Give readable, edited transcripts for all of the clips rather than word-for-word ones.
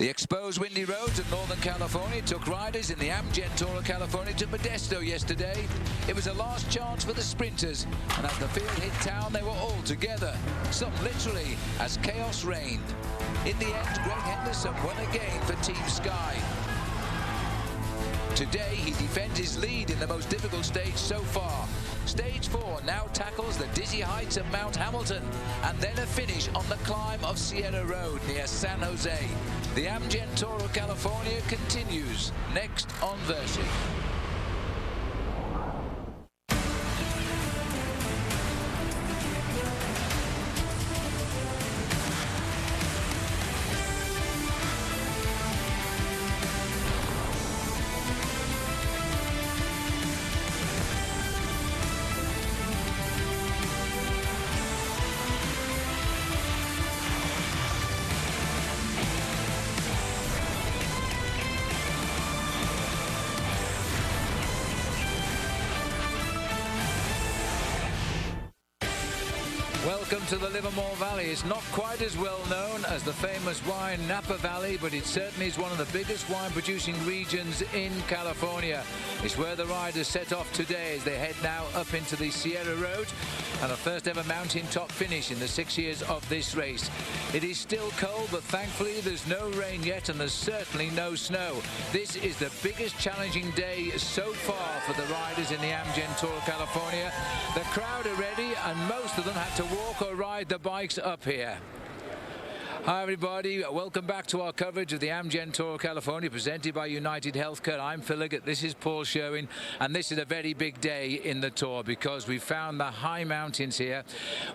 The exposed windy roads of Northern California took riders in the Amgen Tour of California to Modesto yesterday. It was a last chance for the sprinters, and as the field hit town, they were all together, some literally as chaos reigned. In the end, Greg Henderson won again for Team Sky. Today, he defends his lead in the most difficult stage so far. Stage 4 now tackles the dizzy heights of Mount Hamilton, and then a finish on the climb of Sierra Road near San Jose. The Amgen Tour of California continues next on Versi. Welcome to the Livermore Valley. It's not quite as well known as the famous wine Napa Valley, but it certainly is one of the biggest wine producing regions in California. It's where the riders set off today as they head now up into the Sierra Road and a first ever mountain top finish in the 6 years of this race. It is still cold, but thankfully there's no rain yet and there's certainly no snow. This is the biggest challenging day so far for the riders in the Amgen Tour of California. The crowd are ready and most of them had to walk or ride the bikes up here. Hi everybody, welcome back to our coverage of the Amgen Tour of California presented by United Healthcare. I'm Phil Liggett, this is Paul Sherwin, and this is a very big day in the Tour because we found the high mountains here.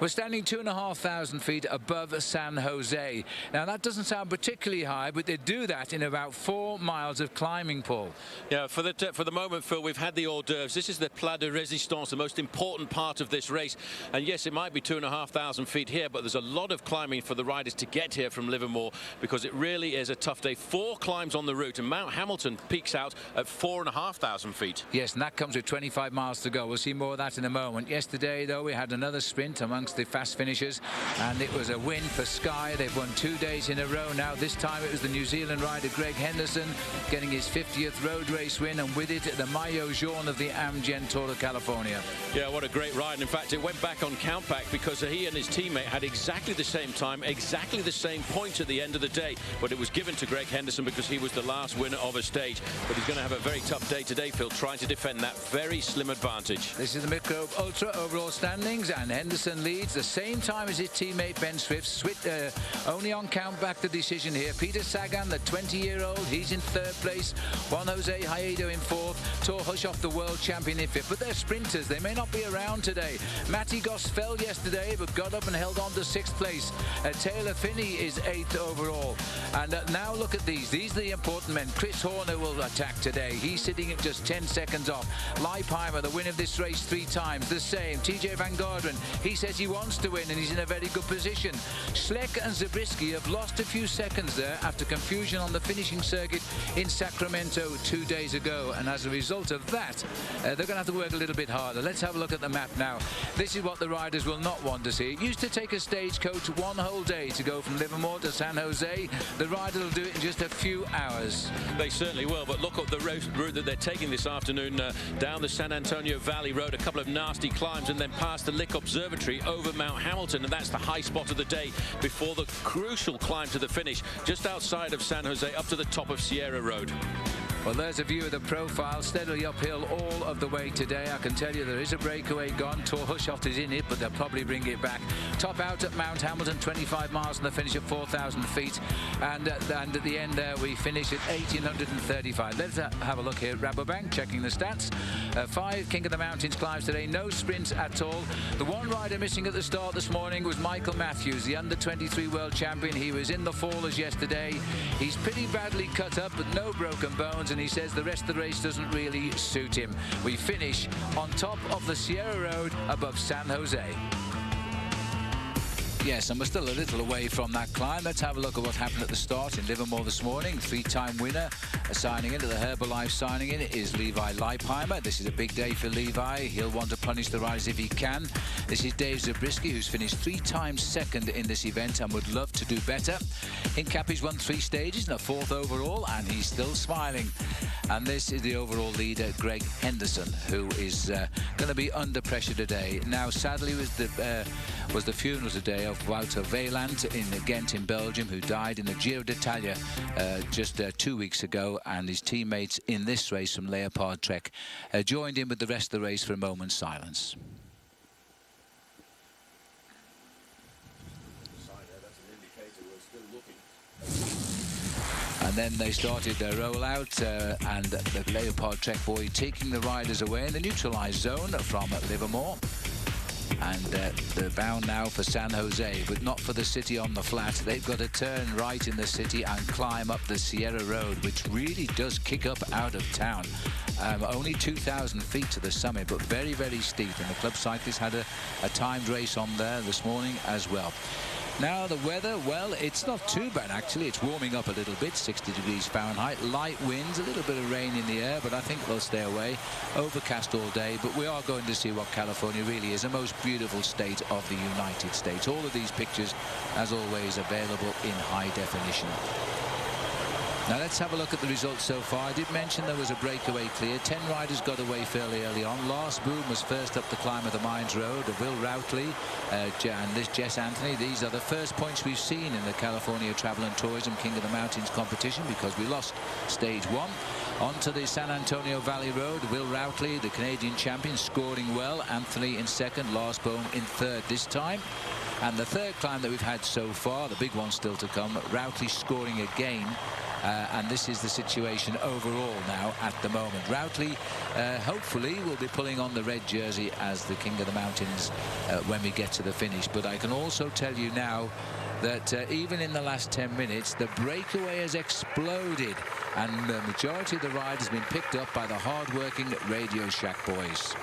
We're standing 2,500 feet above San Jose. Now that doesn't sound particularly high, but they do that in about 4 miles of climbing, Paul. Yeah, for the moment, Phil, we've had the hors d'oeuvres. This is the Plat de Résistance, the most important part of this race. And yes, it might be 2,500 feet here, but there's a lot of climbing for the riders to get here from Livermore because it really is a tough day. 4 climbs on the route, and Mount Hamilton peaks out at 4,500 feet. Yes, and that comes with 25 miles to go. We'll see more of that in a moment. Yesterday, though, we had another sprint amongst the fast finishers, and it was a win for Sky. They've won 2 days in a row now. This time it was the New Zealand rider Greg Henderson getting his 50th road race win, and with it, the Maillot Jaune of the Amgen Tour of California. Yeah, what a great ride. And in fact, it went back on countback because he and his teammate had exactly the same time, exactly the same point at the end of the day, but it was given to Greg Henderson because he was the last winner of a stage. But he's going to have a very tough day today, Phil, trying to defend that very slim advantage. This is the Micro Ultra overall standings, and Henderson leads the same time as his teammate Ben Swift. Only on countback the decision here. Peter Sagan, the 20-year-old, he's in 3rd place. Juan Jose Haedo in 4th. Tor Hushoff, the world champion, in 5th. But they're sprinters. They may not be around today. Matty Goss fell yesterday, but got up and held on to 6th place. Taylor Finney is 8th overall. And now look at these. These are the important men. Chris Horner will attack today. He's sitting at just 10 seconds off. Leipheimer, the winner of this race 3 times, the same. TJ Van Garderen, he says he wants to win and he's in a very good position. Schleck and Zabriskie have lost a few seconds there after confusion on the finishing circuit in Sacramento 2 days ago. And as a result of that, they're going to have to work a little bit harder. Let's have a look at the map now. This is what the riders will not want to see. It used to take a stagecoach 1 whole day to go from Livermore to San Jose. The rider will do it in just a few hours. They certainly will, but look at the route that they're taking this afternoon down the San Antonio Valley Road, a couple of nasty climbs, and then past the Lick Observatory over Mount Hamilton, and that's the high spot of the day before the crucial climb to the finish just outside of San Jose up to the top of Sierra Road. Well, there's a view of the profile, steadily uphill all of the way today. I can tell you there is a breakaway gone. Tor Hushoff is in it, but they'll probably bring it back. Top out at Mount Hamilton, 25 miles, and the finish at 4,000 feet. And at the end there, we finish at 1,835. Let's have a look here at Rabobank, checking the stats. 5 King of the Mountains climbs today, no sprints at all. The one rider missing at the start this morning was Michael Matthews, the under-23 world champion. He was in the fallers yesterday. He's pretty badly cut up, but no broken bones. And he says the rest of the race doesn't really suit him. We finish on top of the Sierra Road above San Jose. Yes, and we're still a little away from that climb. Let's have a look at what happened at the start in Livermore this morning. Three-time winner signing into the Herbalife signing in is Levi Leipheimer. This is a big day for Levi. He'll want to punish the riders if he can. This is Dave Zabriskie, who's finished 3 times second in this event and would love to do better. Hincapie's won 3 stages and a 4th overall, and he's still smiling. And this is the overall leader, Greg Henderson, who is going to be under pressure today. Now, sadly, was the funeral today of Wouter Weiland in Ghent in Belgium, who died in the Giro d'Italia just 2 weeks ago, and his teammates in this race from Leopard Trek joined in with the rest of the race for a moment's silence. And then they started their rollout, and the Leopard Trek boy taking the riders away in the neutralised zone from Livermore. And they're bound now for San Jose, but not for the city on the flat. They've got to turn right in the city and climb up the Sierra Road, which really does kick up out of town. Only 2,000 feet to the summit, but very, very steep. And the club cyclists had a timed race on there this morning as well. Now the weather, well, it's not too bad actually. It's warming up a little bit, 60 degrees Fahrenheit, light winds, a little bit of rain in the air, but I think they'll stay away. Overcast all day, but we are going to see what California really is, the most beautiful state of the United States. All of these pictures, as always, available in high definition. Now let's have a look at the results so far. I did mention there was a breakaway clear. 10 riders got away fairly early on. Lars Boom was first up the climb of the Mines Road. Will Routley and this Jess Anthony. These are the first points we've seen in the California Travel and Tourism King of the Mountains competition, because we lost stage 1. Onto the San Antonio Valley Road. Will Routley, the Canadian champion, scoring well. Anthony in second. Lars Boom in third this time. And the third climb that we've had so far, the big one still to come, Routley scoring again. And this is the situation overall now at the moment. Routley hopefully will be pulling on the red jersey as the King of the Mountains when we get to the finish. But I can also tell you now that even in the last 10 minutes, the breakaway has exploded, and the majority of the ride has been picked up by the hard-working Radio Shack boys.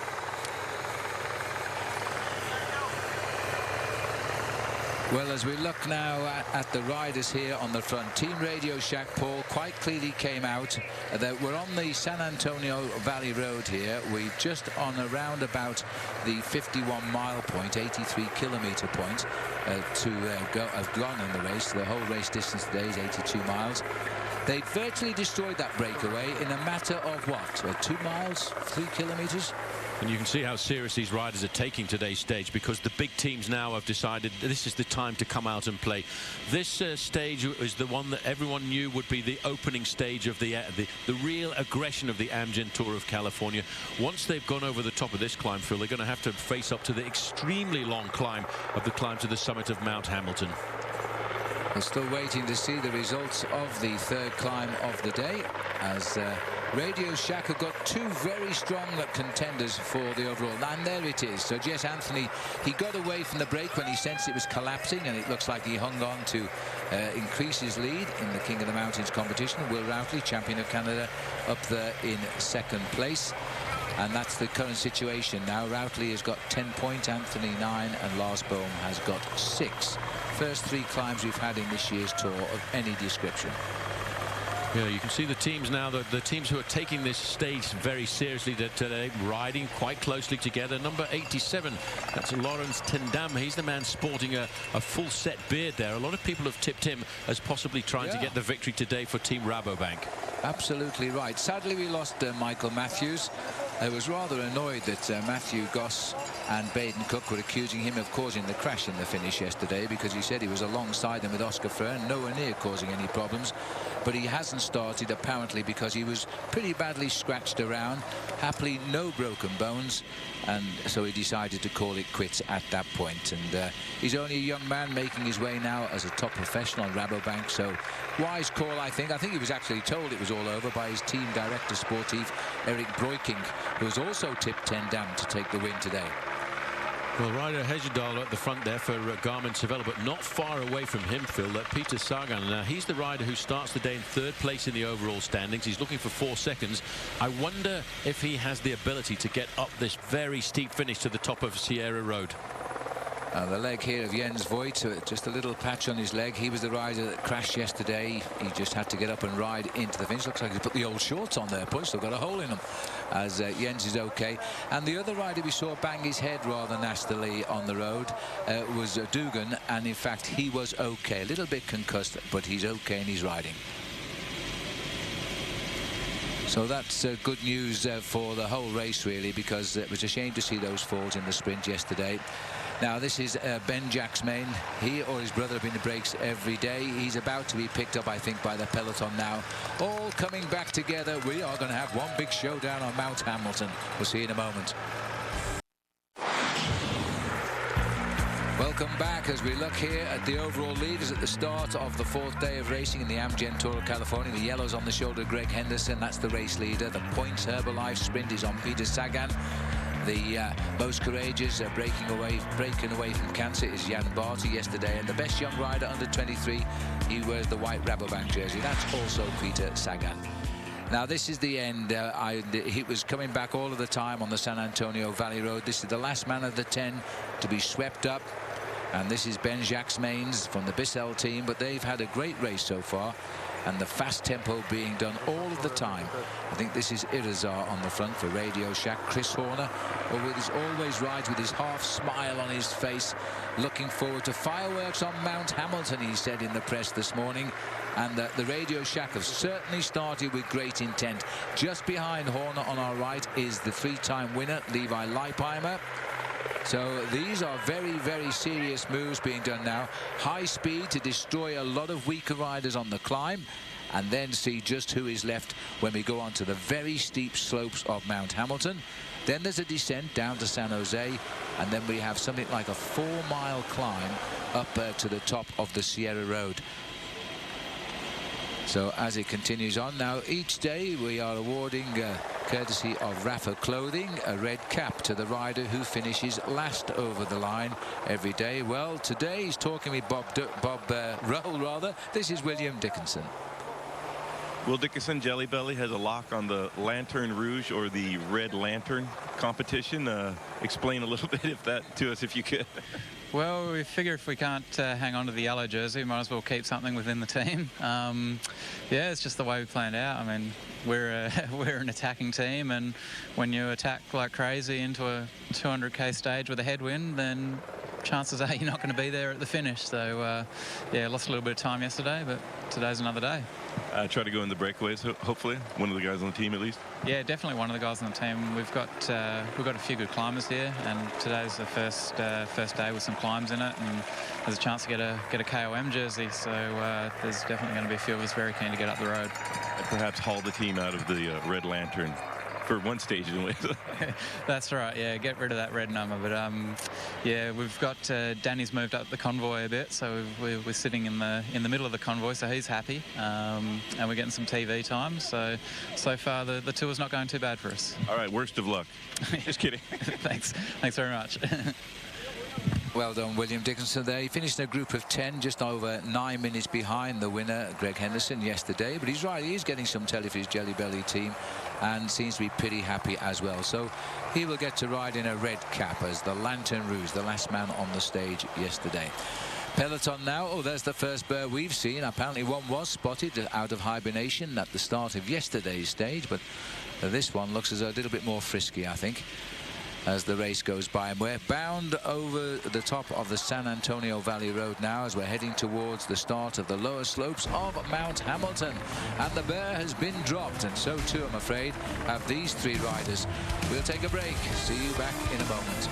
Well, as we look now at the riders here on the front, Team Radio Shack, Paul, quite clearly came out that we're on the San Antonio Valley Road here. We're just on around about the 51-mile point, 83-kilometer point have gone in the race. The whole race distance today is 82 miles. They virtually destroyed that breakaway in a matter of what? 2 miles, 3 kilometers? And you can see how serious these riders are taking today's stage, because the big teams now have decided this is the time to come out and play. This stage is the one that everyone knew would be the opening stage of the real aggression of the Amgen Tour of California. Once they've gone over the top of this climb, Phil, they're going to have to face up to the extremely long climb of the climb to the summit of Mount Hamilton. We're still waiting to see the results of the third climb of the day, as Radio Shack have got 2 very strong contenders for the overall. And there it is. So Jess Anthony, he got away from the break when he sensed it was collapsing, and it looks like he hung on to increase his lead in the King of the Mountains competition. Will Routley, champion of Canada, up there in second place. And that's the current situation now. Routley has got 10 points, Anthony 9, and Lars Bohm has got 6. First 3 climbs we've had in this year's tour of any description. Yeah, you can see the teams now, the teams who are taking this stage very seriously today, riding quite closely together. Number 87, that's Lawrence Tendam. He's the man sporting a full set beard there. A lot of people have tipped him as possibly trying to get the victory today for Team Rabobank. Absolutely right. Sadly, we lost Michael Matthews. I was rather annoyed that Matthew Goss and Baden Cook were accusing him of causing the crash in the finish yesterday, because he said he was alongside them with Oscar Freire, nowhere near causing any problems. But he hasn't started, apparently, because he was pretty badly scratched around. Happily, no broken bones, and so he decided to call it quits at that point. And he's only a young man making his way now as a top professional on Rabobank, so wise call, I think. I think he was actually told it was all over by his team director sportif, Eric Breukink, who has also tipped Tendam to take the win today. Well, Ryder Hejjedal at the front there for Garmin Cervelo, but not far away from him, Phil, Peter Sagan. Now, he's the rider who starts the day in 3rd place in the overall standings. He's looking for 4 seconds. I wonder if he has the ability to get up this very steep finish to the top of Sierra Road. The leg here of Jens Voigt, just a little patch on his leg. He was the rider that crashed yesterday. He just had to get up and ride into the finish. Looks like he's put the old shorts on there, but still got a hole in them, as Jens is okay. And the other rider we saw bang his head rather nastily on the road was Dugan, and in fact he was okay. A little bit concussed, but he's okay and he's riding. So that's good news for the whole race, really, because it was a shame to see those falls in the sprint yesterday. Now, this is Ben Jacksmain. He or his brother have been in the breaks every day. He's about to be picked up, I think, by the peloton now. All coming back together. We are going to have one big showdown on Mount Hamilton. We'll see in a moment. Welcome back as we look here at the overall leaders at the start of the 4th day of racing in the Amgen Tour of California. The yellows on the shoulder, Greg Henderson, that's the race leader. The points Herbalife sprint is on Peter Sagan. The most courageous breaking away from cancer is Jan Barty yesterday, and the best young rider under 23, he wears the white Rabobank jersey. That's also Peter Sagan. Now this is the end. He was coming back all of the time on the San Antonio Valley Road. This is the last man of the 10 to be swept up, and this is Ben Jacksmains from the Bissell team, but they've had a great race so far, and the fast tempo being done all of the time. I think this is Irizar on the front for Radio Shack. Chris Horner always rides with his half smile on his face, looking forward to fireworks on Mount Hamilton, he said in the press this morning. And the Radio Shack have certainly started with great intent. Just behind Horner on our right is the 3-time winner, Levi Leipheimer. So these are very, very serious moves being done now. High speed to destroy a lot of weaker riders on the climb, and then see just who is left when we go on to the very steep slopes of Mount Hamilton. Then there's a descent down to San Jose, and then we have something like a 4-mile climb up to the top of the Sierra Road. So as it continues on now, each day we are awarding, courtesy of Rafa Clothing, a red cap to the rider who finishes last over the line every day. Well, today he's talking with Bob Roll, rather. This is William Dickinson. Will Dickinson, Jelly Belly, has a lock on the Lantern Rouge or the Red Lantern competition. Explain a little bit to us if you could. Well, we figure if we can't hang on to the yellow jersey, we might as well keep something within the team. Yeah, it's just the way we planned out. I mean, we're an attacking team, and when you attack like crazy into a 200k stage with a headwind, then chances are you're not going to be there at the finish. So, yeah, lost a little bit of time yesterday, but today's another day. Try to go in the breakaways, hopefully. One of the guys on the team, at least. Yeah, definitely one of the guys on the team. We've got a few good climbers here, and today's the first day with some climbs in it, and there's a chance to get a KOM jersey. So there's definitely going to be a few of us very keen to get up the road. And perhaps haul the team out of the Red Lantern. For one stage anyway. That's right, yeah, get rid of that red number. But yeah, we've got Danny's moved up the convoy a bit, so we're sitting in the middle of the convoy, so he's happy, and we're getting some TV time. So far the tour's not going too bad for us. All right, worst of luck. Just kidding. Thanks very much. Well done, William Dickinson there. He finished in a group of 10, just over 9 minutes behind the winner, Greg Henderson, yesterday. But he's right, he's getting some telly for his Jelly Belly team, and seems to be pretty happy as well. So he will get to ride in a red cap as the Lantern Rouge, the last man on the stage yesterday. Peloton now. Oh, there's the first bear we've seen. Apparently one was spotted out of hibernation at the start of yesterday's stage, but this one looks as though a little bit more frisky, I think, as the race goes by. And we're bound over the top of the San Antonio Valley Road now as we're heading towards the start of the lower slopes of Mount Hamilton. And the bear has been dropped, and so too, I'm afraid, have these 3 riders. We'll take a break. See you back in a moment.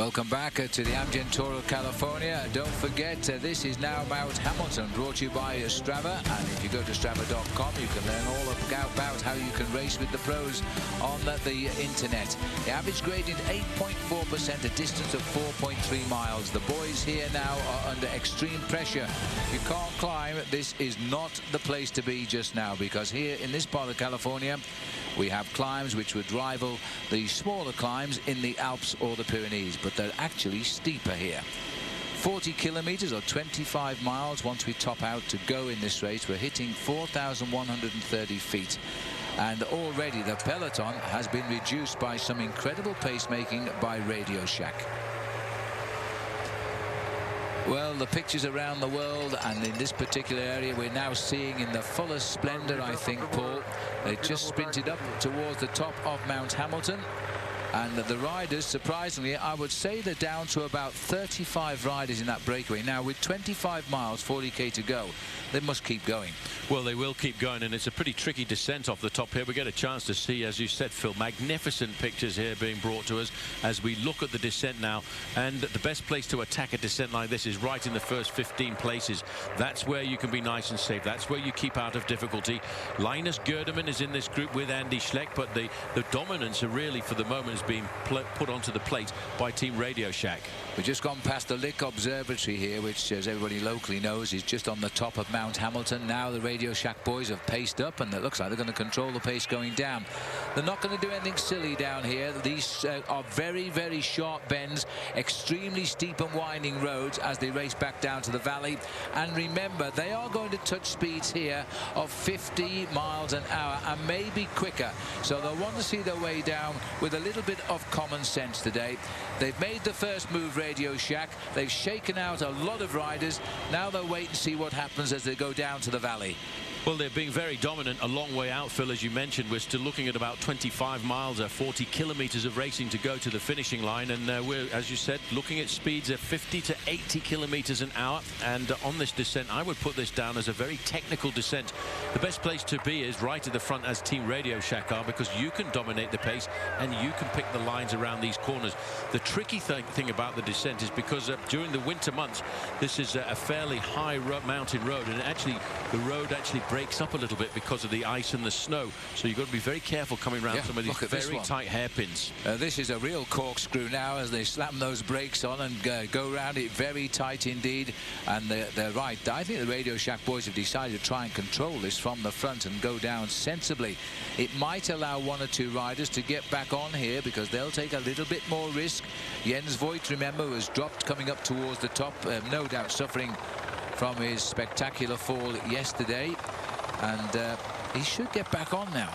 Welcome back to the Amgen Tour of California. Don't forget, this is now Mount Hamilton, brought to you by Strava. And if you go to strava.com, you can learn all about how you can race with the pros on the internet. The average gradient 8.4%, a distance of 4.3 miles. The boys here now are under extreme pressure. If you can't climb, this is not the place to be just now, because here in this part of California, we have climbs which would rival the smaller climbs in the Alps or the Pyrenees, but they're actually steeper here. 40 kilometers or 25 miles once we top out to go in this race. We're hitting 4,130 feet. And already the peloton has been reduced by some incredible pacemaking by Radio Shack. Well, the pictures around the world, and in this particular area we're now seeing in the fullest splendor, I think, Paul. They just sprinted up towards the top of Mount Hamilton. And the riders, surprisingly, I would say they're down to about 35 riders in that breakaway. Now, with 25 miles, 40k to go, they must keep going. Well, they will keep going, and it's a pretty tricky descent off the top here. We get a chance to see, as you said, Phil, magnificent pictures here being brought to us as we look at the descent now. And the best place to attack a descent like this is right in the first 15 places. That's where you can be nice and safe. That's where you keep out of difficulty. Linus Gerdemann is in this group with Andy Schleck, but the dominance are really, for the moment, is being put onto the plate by Team Radio Shack. We've just gone past the Lick Observatory here, which, as everybody locally knows, is just on the top of Mount Hamilton. Now the Radio Shack boys have paced up, and it looks like they're going to control the pace going down. They're not going to do anything silly down here. These are very, very sharp bends, extremely steep and winding roads as they race back down to the valley. And remember, they are going to touch speeds here of 50 miles an hour and maybe quicker. So they'll want to see their way down with a little bit of common sense today. They've made the first move, Radio Shack. They've shaken out a lot of riders. Now they'll wait and see what happens as they go down to the valley. Well, they're being very dominant a long way out, Phil, as you mentioned. We're still looking at about 25 miles, 40 kilometers of racing to go to the finishing line. And we're, as you said, looking at speeds of 50 to 80 kilometers an hour. And on this descent, I would put this down as a very technical descent. The best place to be is right at the front, as Team Radio Shack are, because you can dominate the pace and you can pick the lines around these corners. The tricky thing about the descent is because during the winter months, this is a fairly high mountain road, and actually the road actually breaks up a little bit because of the ice and the snow. So you've got to be very careful coming around some of these very tight hairpins. This is a real corkscrew now as they slam those brakes on and go around it very tight indeed. And they're right. I think the Radio Shack boys have decided to try and control this from the front and go down sensibly. It might allow one or two riders to get back on here because they'll take a little bit more risk. Jens Voigt, remember, was dropped coming up towards the top, no doubt suffering from his spectacular fall yesterday, and he should get back on now.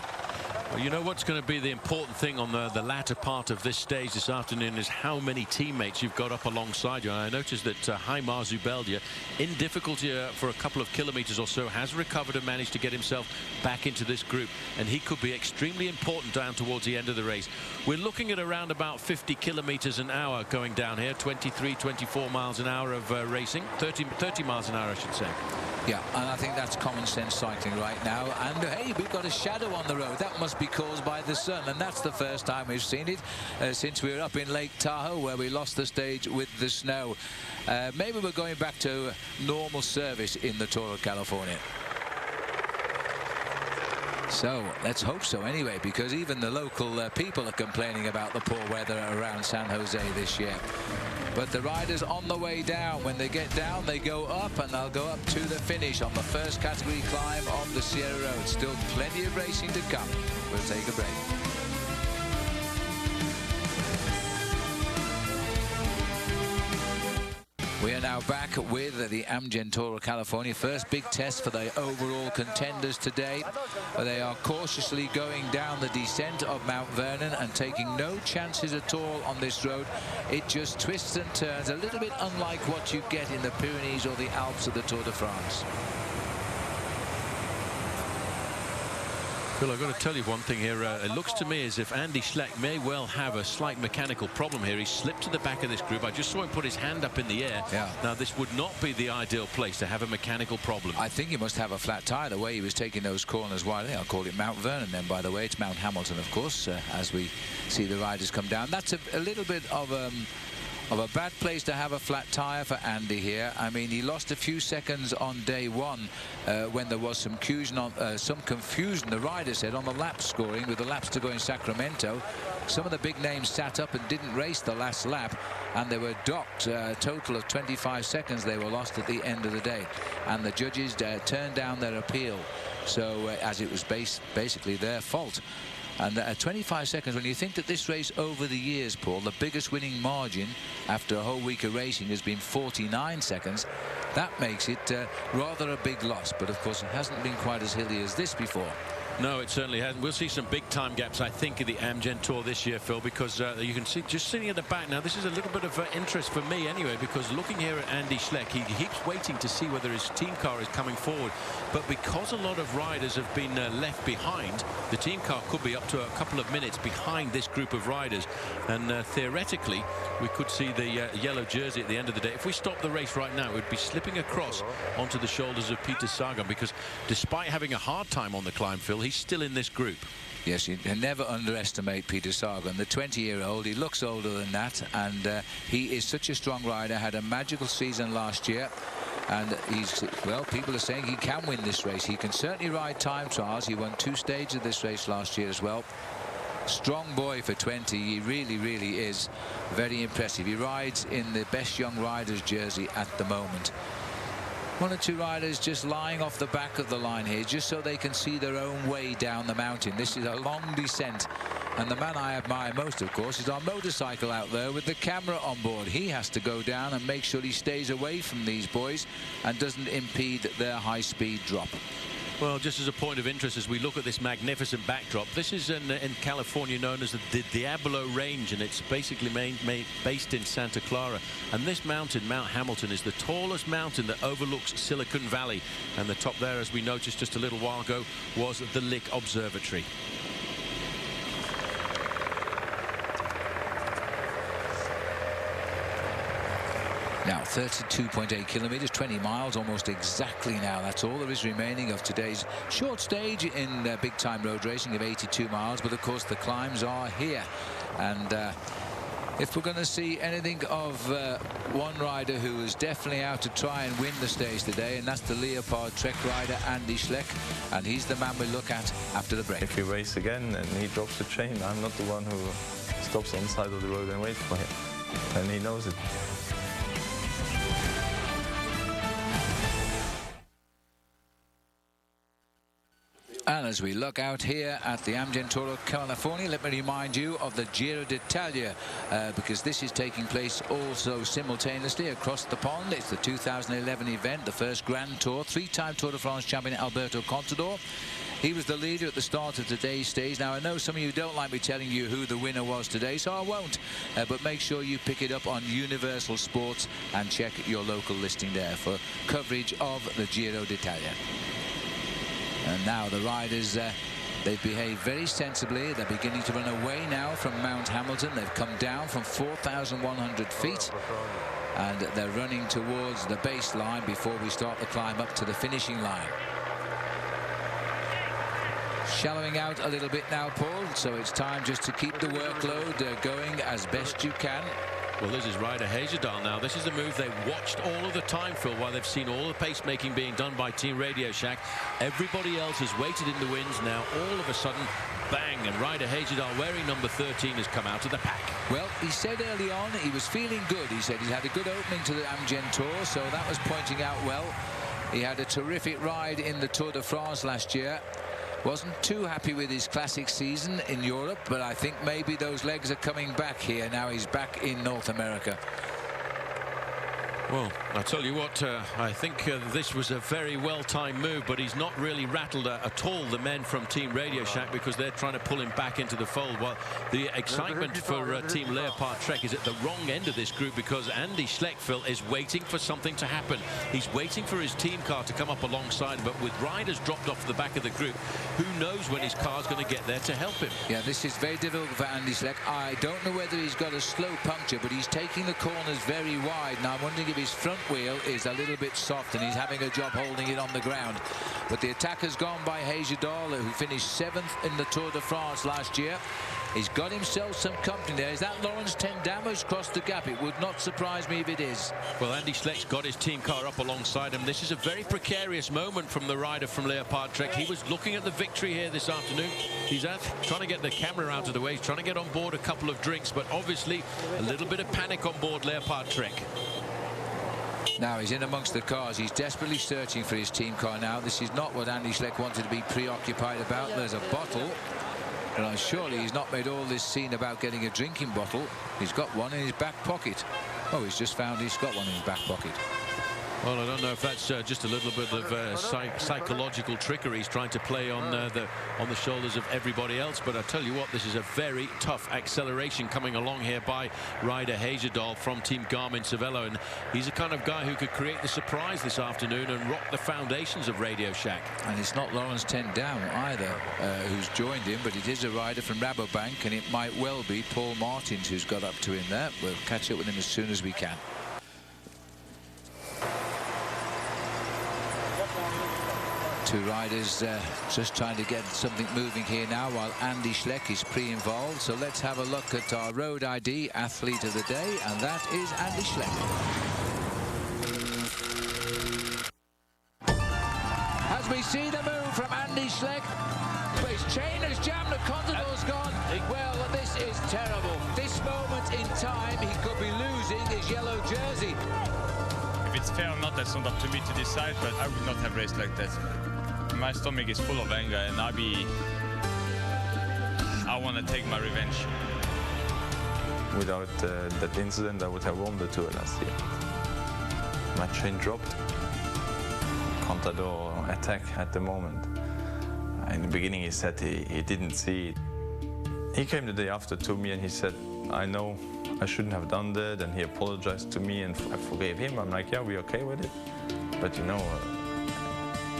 Well, you know what's going to be the important thing on the latter part of this stage this afternoon is how many teammates you've got up alongside you. And I noticed that Haimar Zubeldia, in difficulty for a couple of kilometers or so, has recovered and managed to get himself back into this group, and he could be extremely important down towards the end of the race. We're looking at around about 50 kilometers an hour going down here, 23, 24 miles an hour of racing, 30 miles an hour, I should say. Yeah, and I think that's common sense cycling right now. And hey, we've got a shadow on the road. That must be caused by the sun, and that's the first time we've seen it since we were up in Lake Tahoe, where we lost the stage with the snow. Maybe we're going back to normal service in the Tour of California. So let's hope so anyway, because even the local people are complaining about the poor weather around San Jose this year. But the riders on the way down, when they get down, they go up, and they'll go up to the finish on the first category climb of the Sierra Road. Still plenty of racing to come. We'll take a break. We are now back with the Amgen Tour of California. First big test for the overall contenders today. They are cautiously going down the descent of Mount Vernon and taking no chances at all on this road. It just twists and turns, a little bit unlike what you get in the Pyrenees or the Alps of the Tour de France. Phil, I've got to tell you one thing here. It looks to me as if Andy Schleck may well have a slight mechanical problem here. He slipped to the back of this group. I just saw him put his hand up in the air. Yeah. Now, this would not be the ideal place to have a mechanical problem. I think he must have a flat tire, the way he was taking those corners wide. I think I'll call it Mount Vernon then, by the way. It's Mount Hamilton, of course, as we see the riders come down. That's a little bit of of a bad place to have a flat tyre for Andy here. I mean, he lost a few seconds on day one when there was some confusion. The rider said on the lap scoring with the laps to go in Sacramento. Some of the big names sat up and didn't race the last lap, and they were docked. A total of 25 seconds they were lost at the end of the day, and the judges turned down their appeal. So as it was basically their fault. And 25 seconds, when you think that this race over the years, Paul, the biggest winning margin after a whole week of racing has been 49 seconds, that makes it rather a big loss. But of course it hasn't been quite as hilly as this before. No, it certainly hasn't. We'll see some big time gaps, I think, in the Amgen Tour this year, Phil, because you can see just sitting at the back now. This is a little bit of interest for me anyway, because looking here at Andy Schleck, he keeps waiting to see whether his team car is coming forward. But because a lot of riders have been left behind, the team car could be up to a couple of minutes behind this group of riders. And theoretically, we could see the yellow jersey at the end of the day. If we stop the race right now, it would be slipping across onto the shoulders of Peter Sagan, because despite having a hard time on the climb, Phil, he's still in this group. Yes, you can never underestimate Peter Sagan, the 20-year-old. He looks older than that, and he is such a strong rider. Had a magical season last year, and he's, well, people are saying he can win this race. He can certainly ride time trials. He won 2 stages of this race last year as well. Strong boy for 20. He really, really is very impressive. He rides in the best young riders jersey at the moment. 1 or 2 riders just lying off the back of the line here, just so they can see their own way down the mountain. This is a long descent, and the man I admire most, of course, is our motorcycle out there with the camera on board. He has to go down and make sure he stays away from these boys and doesn't impede their high-speed drop. Well, just as a point of interest, as we look at this magnificent backdrop, this is in California known as the Diablo Range, and it's basically based in Santa Clara. And this mountain, Mount Hamilton, is the tallest mountain that overlooks Silicon Valley. And the top there, as we noticed just a little while ago, was the Lick Observatory. Now 32.8 kilometers, 20 miles almost exactly now. That's all there is remaining of today's short stage in big time road racing of 82 miles. But of course the climbs are here, and if we're going to see anything of one rider who is definitely out to try and win the stage today, and that's the Leopard Trek rider Andy Schleck, and he's the man we look at after the break. If he races again and he drops the chain, I'm not the one who stops on the side of the road and waits for him, and he knows it. And as we look out here at the Amgen Tour of California, let me remind you of the Giro d'Italia, because this is taking place also simultaneously across the pond. It's the 2011 event, the first Grand Tour. 3-time Tour de France champion Alberto Contador. He was the leader at the start of today's stage. Now, I know some of you don't like me telling you who the winner was today, so I won't. But make sure you pick it up on Universal Sports and check your local listing there for coverage of the Giro d'Italia. And now the riders, they've behaved very sensibly. They're beginning to run away now from Mount Hamilton. They've come down from 4,100 feet. And they're running towards the baseline before we start the climb up to the finishing line. Shallowing out a little bit now, Paul. So it's time just to keep the workload going as best you can. Well, this is Ryder Hagedal now. This is the move they watched all of the time, Phil, while they've seen all the pacemaking being done by Team Radio Shack. Everybody else has waited in the wings. Now, all of a sudden, bang, and Ryder Hagedal, wearing number 13, has come out of the pack. Well, he said early on he was feeling good. He said he had a good opening to the Amgen Tour, so that was pointing out well. He had a terrific ride in the Tour de France last year. Wasn't too happy with his classic season in Europe, but I think maybe those legs are coming back here. Now he's back in North America. Well, I'll tell you what, I think this was a very well-timed move, but he's not really rattled at all the men from Team Radio Shack, because they're trying to pull him back into the fold. While the excitement for Team Leopard Trek is at the wrong end of this group, because Andy Schleck, Phil, is waiting for something to happen. He's waiting for his team car to come up alongside, but with riders dropped off the back of the group, who knows when his car's going to get there to help him. Yeah, this is very difficult for Andy Schleck. I don't know whether he's got a slow puncture, but he's taking the corners very wide. Now I'm wondering if his front wheel is a little bit soft and he's having a job holding it on the ground. But the attack has gone by Hagedal, who finished 7th in the Tour de France last year. He's got himself some company there. Is that Lawrence Tendam who's crossed the gap? It would not surprise me if it is. Well, Andy Schleck's got his team car up alongside him. This is a very precarious moment from the rider from Leopard Trek. He was looking at the victory here this afternoon. He's trying to get the camera out of the way. He's trying to get on board a couple of drinks, but obviously a little bit of panic on board Leopard Trek. Now he's in amongst the cars. He's desperately searching for his team car now. This is not what Andy Schleck wanted to be preoccupied about. There's a bottle. And surely he's not made all this scene about getting a drinking bottle. He's got one in his back pocket. Oh, he's just found he's got one in his back pocket. Well, I don't know if that's just a little bit of psychological trickery he's trying to play on the shoulders of everybody else. But I tell you what, this is a very tough acceleration coming along here by Ryder Hagedal from Team Garmin Cervelo, and he's the kind of guy who could create the surprise this afternoon and rock the foundations of Radio Shack. And it's not Lawrence Tendam either who's joined him, but it is a rider from Rabobank, and it might well be Paul Martins who's got up to him there. We'll catch up with him as soon as we can. Two riders just trying to get something moving here now while Andy Schleck is pre-involved. So let's have a look at our Road ID athlete of the day, and that is Andy Schleck. As we see the move from Andy Schleck, his chain has jammed, the contenders gone. Well, this is terrible. This moment in time, he could be losing his yellow jersey. If it's fair or not, that's not up to me to decide, but I would not have raced like that. My stomach is full of anger, and I want to take my revenge. Without that incident, I would have won the Tour last year. My chain dropped. Contador attack at the moment. In the beginning, he said he didn't see it. He came the day after to me and he said, I know I shouldn't have done that, and he apologized to me and I forgave him. I'm like, yeah, we're okay with it. But you know,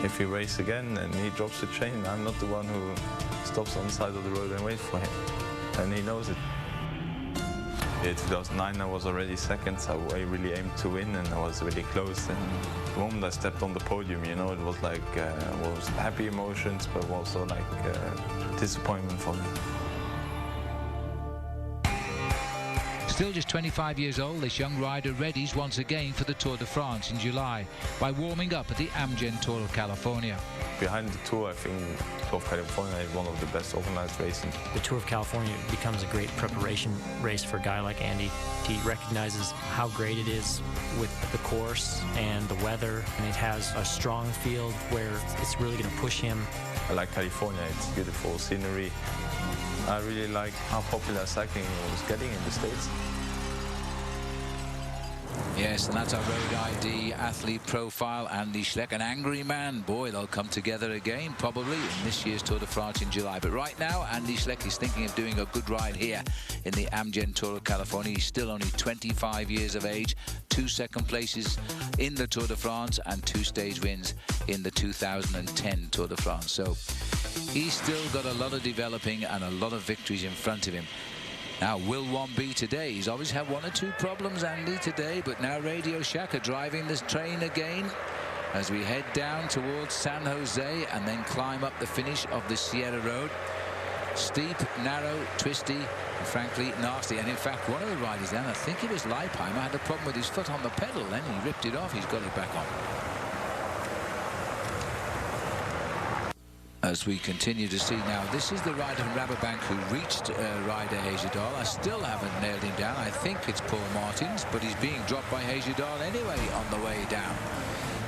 if he races again and he drops the chain, I'm not the one who stops on the side of the road and waits for him. And he knows it. In 2009, I was already second, so I really aimed to win, and I was really close. And the moment I stepped on the podium, you know, it was like, was happy emotions, but also like disappointment for me. Still just 25 years old, this young rider readies once again for the Tour de France in July by warming up at the Amgen Tour of California. Behind the Tour, I think Tour of California is one of the best organized races. The Tour of California becomes a great preparation race for a guy like Andy. He recognizes how great it is with the course and the weather, and it has a strong field where it's really going to push him. I like California, it's beautiful scenery. I really like how popular cycling was getting in the States. Yes, and that's our Road ID athlete profile, Andy Schleck, an angry man. Boy, they'll come together again, probably, in this year's Tour de France in July. But right now, Andy Schleck is thinking of doing a good ride here in the Amgen Tour of California. He's still only 25 years of age, 2 second places in the Tour de France and 2 stage wins in the 2010 Tour de France. So he's still got a lot of developing and a lot of victories in front of him. Now, will one be today? He's always had 1 or 2 problems, Andy, today, but now Radio Shack are driving this train again as we head down towards San Jose and then climb up the finish of the Sierra Road. Steep, narrow, twisty, and frankly nasty. And in fact, one of the riders down, I think it was Leipheimer, had a problem with his foot on the pedal, then he ripped it off. He's got it back on. As we continue to see now, this is the rider from Rabobank who reached Ryder Hagedal. I still haven't nailed him down. I think it's Paul Martins, but he's being dropped by Hagedal anyway on the way down.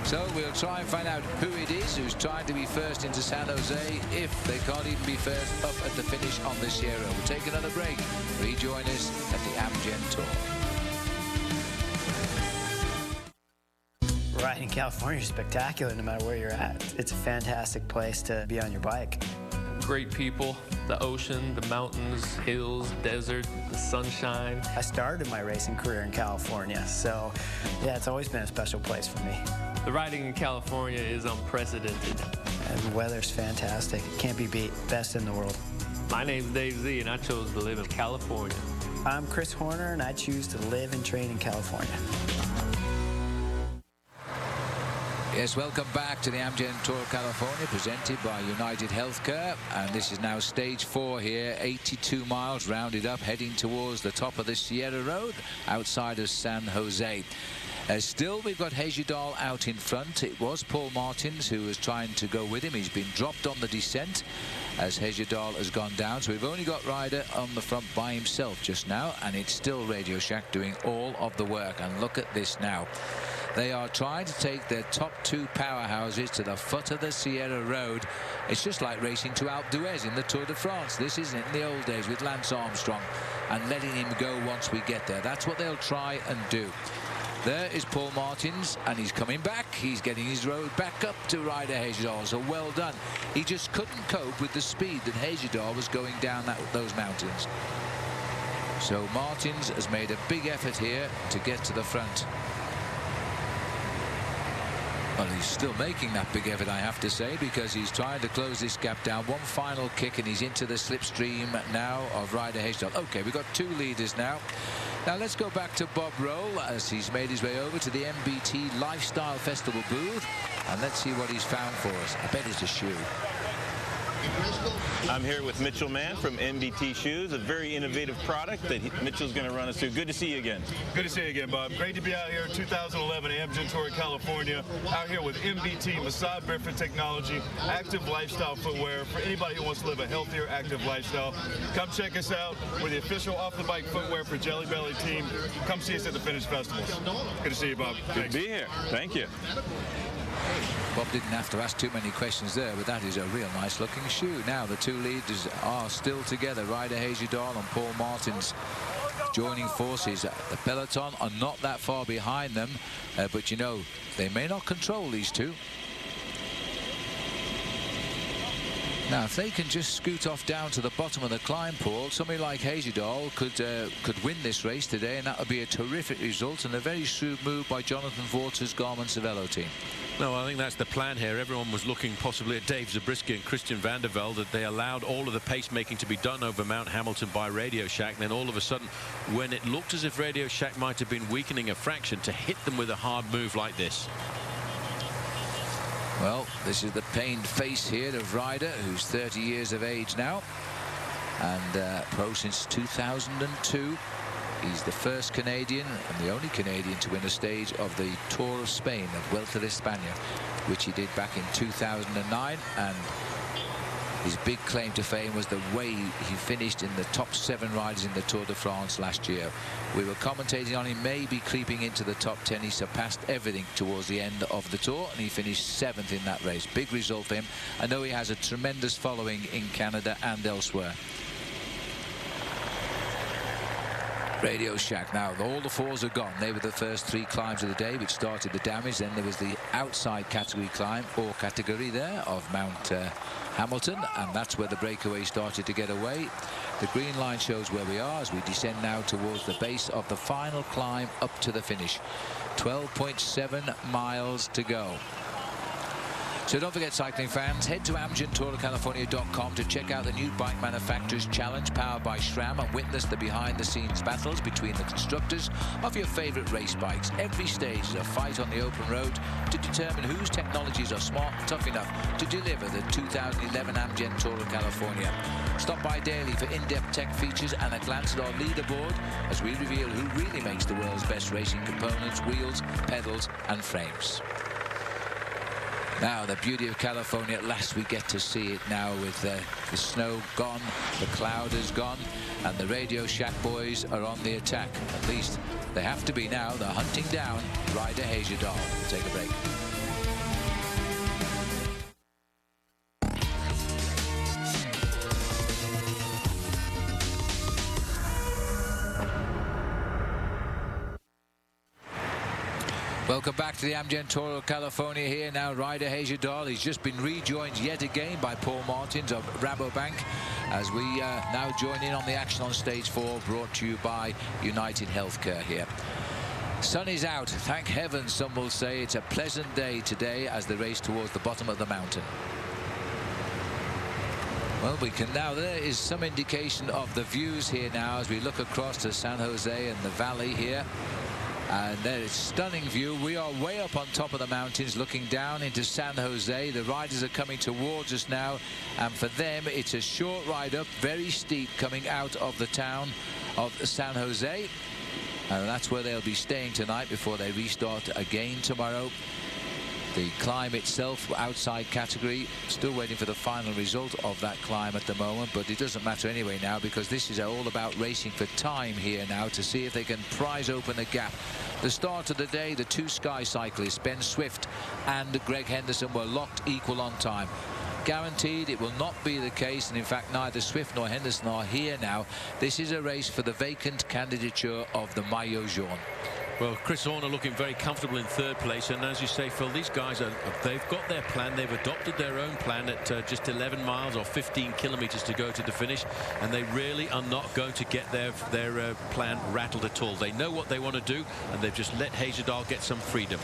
So we'll try and find out who it is who's trying to be first into San Jose, if they can't even be first up at the finish on the Sierra. We'll take another break. Rejoin us at the Amgen Tour. Riding in California is spectacular no matter where you're at. It's a fantastic place to be on your bike. Great people, the ocean, the mountains, hills, desert, the sunshine. I started my racing career in California, so yeah, it's always been a special place for me. The riding in California is unprecedented. And the weather's fantastic. It can't be beat. Best in the world. My name's Dave Z, and I chose to live in California. I'm Chris Horner, and I choose to live and train in California. Yes, welcome back to the Amgen Tour of California, presented by United Healthcare. And this is now stage 4 here, 82 miles rounded up, heading towards the top of the Sierra Road outside of San Jose. Still, we've got Hejidal out in front. It was Paul Martins who was trying to go with him. He's been dropped on the descent as Hejidal has gone down. So we've only got Ryder on the front by himself just now, and it's still Radio Shack doing all of the work. And look at this now. They are trying to take their top 2 powerhouses to the foot of the Sierra Road. It's just like racing to Alpe d'Huez in the Tour de France. This isn't in the old days with Lance Armstrong and letting him go once we get there. That's what they'll try and do. There is Paul Martins, and he's coming back. He's getting his road back up to Ryder Hejidal, so well done. He just couldn't cope with the speed that Hejidal was going down those mountains. So Martins has made a big effort here to get to the front. Well, he's still making that big effort, I have to say, because he's trying to close this gap down. One final kick, and he's into the slipstream now of Ryder Hejidal. Okay, we've got 2 leaders now. Now let's go back to Bob Roll as he's made his way over to the MBT Lifestyle Festival booth, and let's see what he's found for us. I bet it's a shoe. I'm here with Mitchell Mann from MBT Shoes, a very innovative product that Mitchell's going to run us through. Good to see you again. Good to see you again, Bob. Great to be out here in 2011 Amgen Tour of California, out here with MBT, massage barefoot technology, active lifestyle footwear for anybody who wants to live a healthier, active lifestyle. Come check us out. We're the official off-the-bike footwear for Jelly Belly team. Come see us at the Finish Festivals. Good to see you, Bob. Good to be here. Thank you. Bob didn't have to ask too many questions there, but that is a real nice looking shoe. Now the 2 leaders are still together. Ryder Hejidal and Paul Martins joining forces. The peloton are not that far behind them, but you know, they may not control these 2. Now, if they can just scoot off down to the bottom of the climb, Paul, somebody like Hejidal could win this race today, and that would be a terrific result and a very shrewd move by Jonathan Vaughters' Garmin Cervelo team. No, I think that's the plan here. Everyone was looking possibly at Dave Zabriskie and Christian van der Velde, that they allowed all of the pacemaking to be done over Mount Hamilton by Radio Shack. And then all of a sudden, when it looked as if Radio Shack might have been weakening a fraction, to hit them with a hard move like this. Well, this is the pained face here of Ryder, who's 30 years of age now, and pro since 2002. He's the first Canadian and the only Canadian to win a stage of the Tour of Spain of Vuelta de España, which he did back in 2009. And his big claim to fame was the way he finished in the top 7 riders in the Tour de France last year. We were commentating on him maybe creeping into the top 10. He surpassed everything towards the end of the Tour, and he finished 7th in that race. Big result for him. I know he has a tremendous following in Canada and elsewhere. Radio Shack now, all the 4s are gone. They were the first 3 climbs of the day, which started the damage. Then there was the outside category climb, or category there, of Mount Hamilton, and that's where the breakaway started to get away. The green line shows where we are as we descend now towards the base of the final climb up to the finish. 12.7 miles to go. So don't forget, cycling fans, head to AmgenTourOfCalifornia.com to check out the new Bike Manufacturers Challenge powered by SRAM and witness the behind-the-scenes battles between the constructors of your favorite race bikes. Every stage is a fight on the open road to determine whose technologies are smart and tough enough to deliver the 2011 Amgen Tour of California. Stop by daily for in-depth tech features and a glance at our leaderboard as we reveal who really makes the world's best racing components, wheels, pedals and frames. Now, the beauty of California, at last we get to see it now with the snow gone, the cloud is gone, and the Radio Shack boys are on the attack. At least they have to be now. They're hunting down Ryder Hejidal. We'll take a break. Welcome back to the Amgen Tour of California here now. Ryder Hejidal, he's just been rejoined yet again by Paul Martins of Rabobank as we now join in on the action on stage 4, brought to you by United Healthcare here. Sun is out, thank heaven, some will say. It's a pleasant day today as they race towards the bottom of the mountain. Well, we can now, there is some indication of the views here now as we look across to San Jose and the valley here. And there is a stunning view. We are way up on top of the mountains looking down into San Jose. The riders are coming towards us now, and for them it's a short ride up, very steep, coming out of the town of San Jose, and that's where they'll be staying tonight before they restart again tomorrow. The climb itself, outside category, still waiting for the final result of that climb at the moment, but it doesn't matter anyway now, because this is all about racing for time here now to see if they can prise open the gap. The start of the day, the two Sky cyclists, Ben Swift and Greg Henderson, were locked equal on time. Guaranteed it will not be the case, and in fact neither Swift nor Henderson are here now. This is a race for the vacant candidature of the Maillot Jaune. Well, Chris Horner looking very comfortable in third place, and as you say, Phil, these guys they've got their plan. They've adopted their own plan at just 11 miles or 15 kilometers to go to the finish, and they really are not going to get their plan rattled at all. They know what they want to do, and they've just let Hejerdal get some freedom.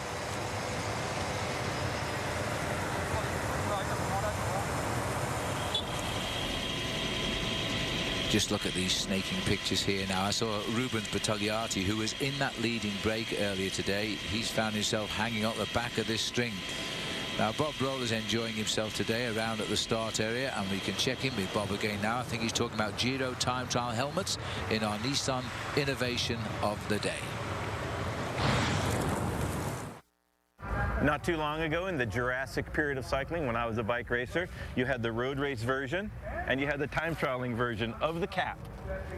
Just look at these snaking pictures here now. I saw Rubens Battagliati, who was in that leading break earlier today. He's found himself hanging up the back of this string. Now Bob Roller's enjoying himself today around at the start area, and we can check in with Bob again now. I think he's talking about Giro time trial helmets in our Nissan innovation of the day. Not too long ago, in the Jurassic period of cycling, when I was a bike racer, you had the road race version and you had the time trialing version of the cap.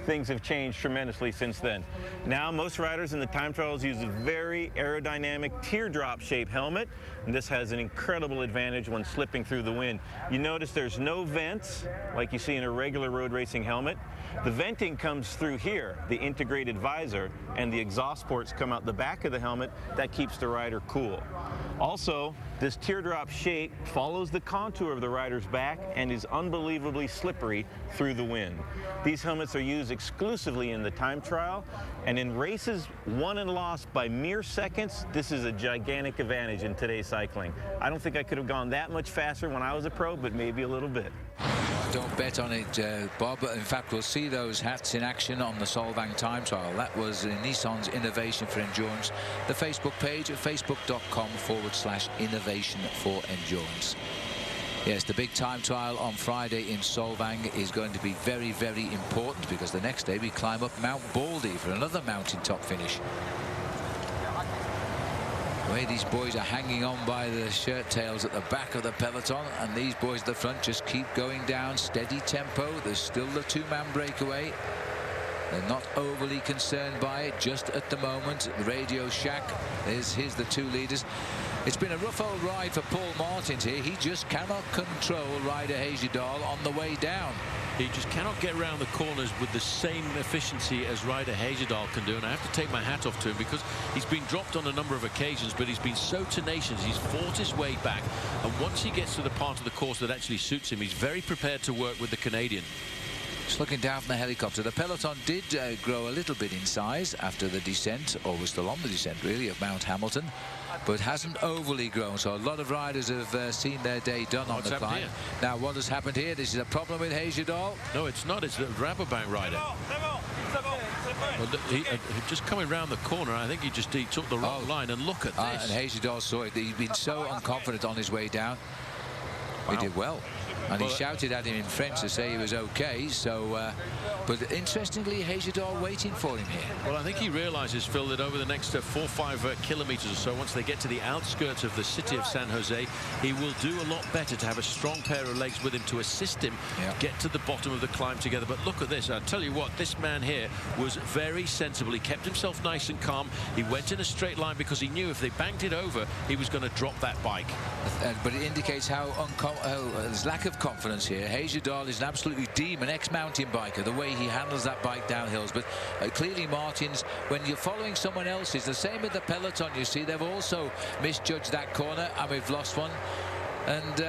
Things have changed tremendously since then. Now most riders in the time trials use a very aerodynamic teardrop shaped helmet, and this has an incredible advantage when slipping through the wind. You notice there's no vents like you see in a regular road racing helmet. The venting comes through here, the integrated visor, and the exhaust ports come out the back of the helmet. That keeps the rider cool. Also, this teardrop shape follows the contour of the rider's back and is unbelievably slippery through the wind. These helmets are used exclusively in the time trial, and in races won and lost by mere seconds, this is a gigantic advantage in today's cycling. I don't think I could have gone that much faster when I was a pro, but maybe a little bit. Don't bet on it, Bob. In fact, we'll see those hats in action on the Solvang time trial. That was Nissan's Innovation for Endurance. The Facebook page at facebook.com/innovation for endurance. Yes, the big time trial on Friday in Solvang is going to be very, very important, because the next day we climb up Mount Baldy for another mountaintop finish. The way these boys are hanging on by the shirt tails at the back of the peloton, and these boys at the front just keep going down, steady tempo. There's still the two-man breakaway. They're not overly concerned by it just at the moment. The Radio Shack, here's the two leaders. It's been a rough old ride for Paul Martins here. He just cannot control Ryder Hejerdal on the way down. He just cannot get around the corners with the same efficiency as Ryder Hejerdal can do, and I have to take my hat off to him, because he's been dropped on a number of occasions, but he's been so tenacious. He's fought his way back, and once he gets to the part of the course that actually suits him, he's very prepared to work with the Canadian. Just looking down from the helicopter, the peloton did grow a little bit in size after the descent, or was still on the descent really, of Mount Hamilton, but hasn't overly grown. So a lot of riders have seen their day done on the climb. Here? Now what has happened here? This is a problem with Hejerdal. No, it's not. It's the Rabobank rider. Well, he just coming round the corner, I think he took the wrong line, and look at this. And Hejerdal saw it. He'd been so unconfident on his way down. Wow. He did well. And he shouted at him in French to say he was okay. So, but interestingly, Hejerdal waiting for him here. Well, I think he realizes, Phil, that over the next 4 or 5 kilometers or so, once they get to the outskirts of the city of San Jose, he will do a lot better to have a strong pair of legs with him to assist him get to the bottom of the climb together. But look at this. I'll tell you what, this man here was very sensible. He kept himself nice and calm. He went in a straight line because he knew if they banked it over, he was going to drop that bike. But it indicates how there's lack of confidence here. Hejerdal is an absolutely demon ex-mountain biker, the way he handles that bike down hills. But clearly Martins, when you're following someone else's, the same with the peloton, you see, they've also misjudged that corner, and we've lost one. And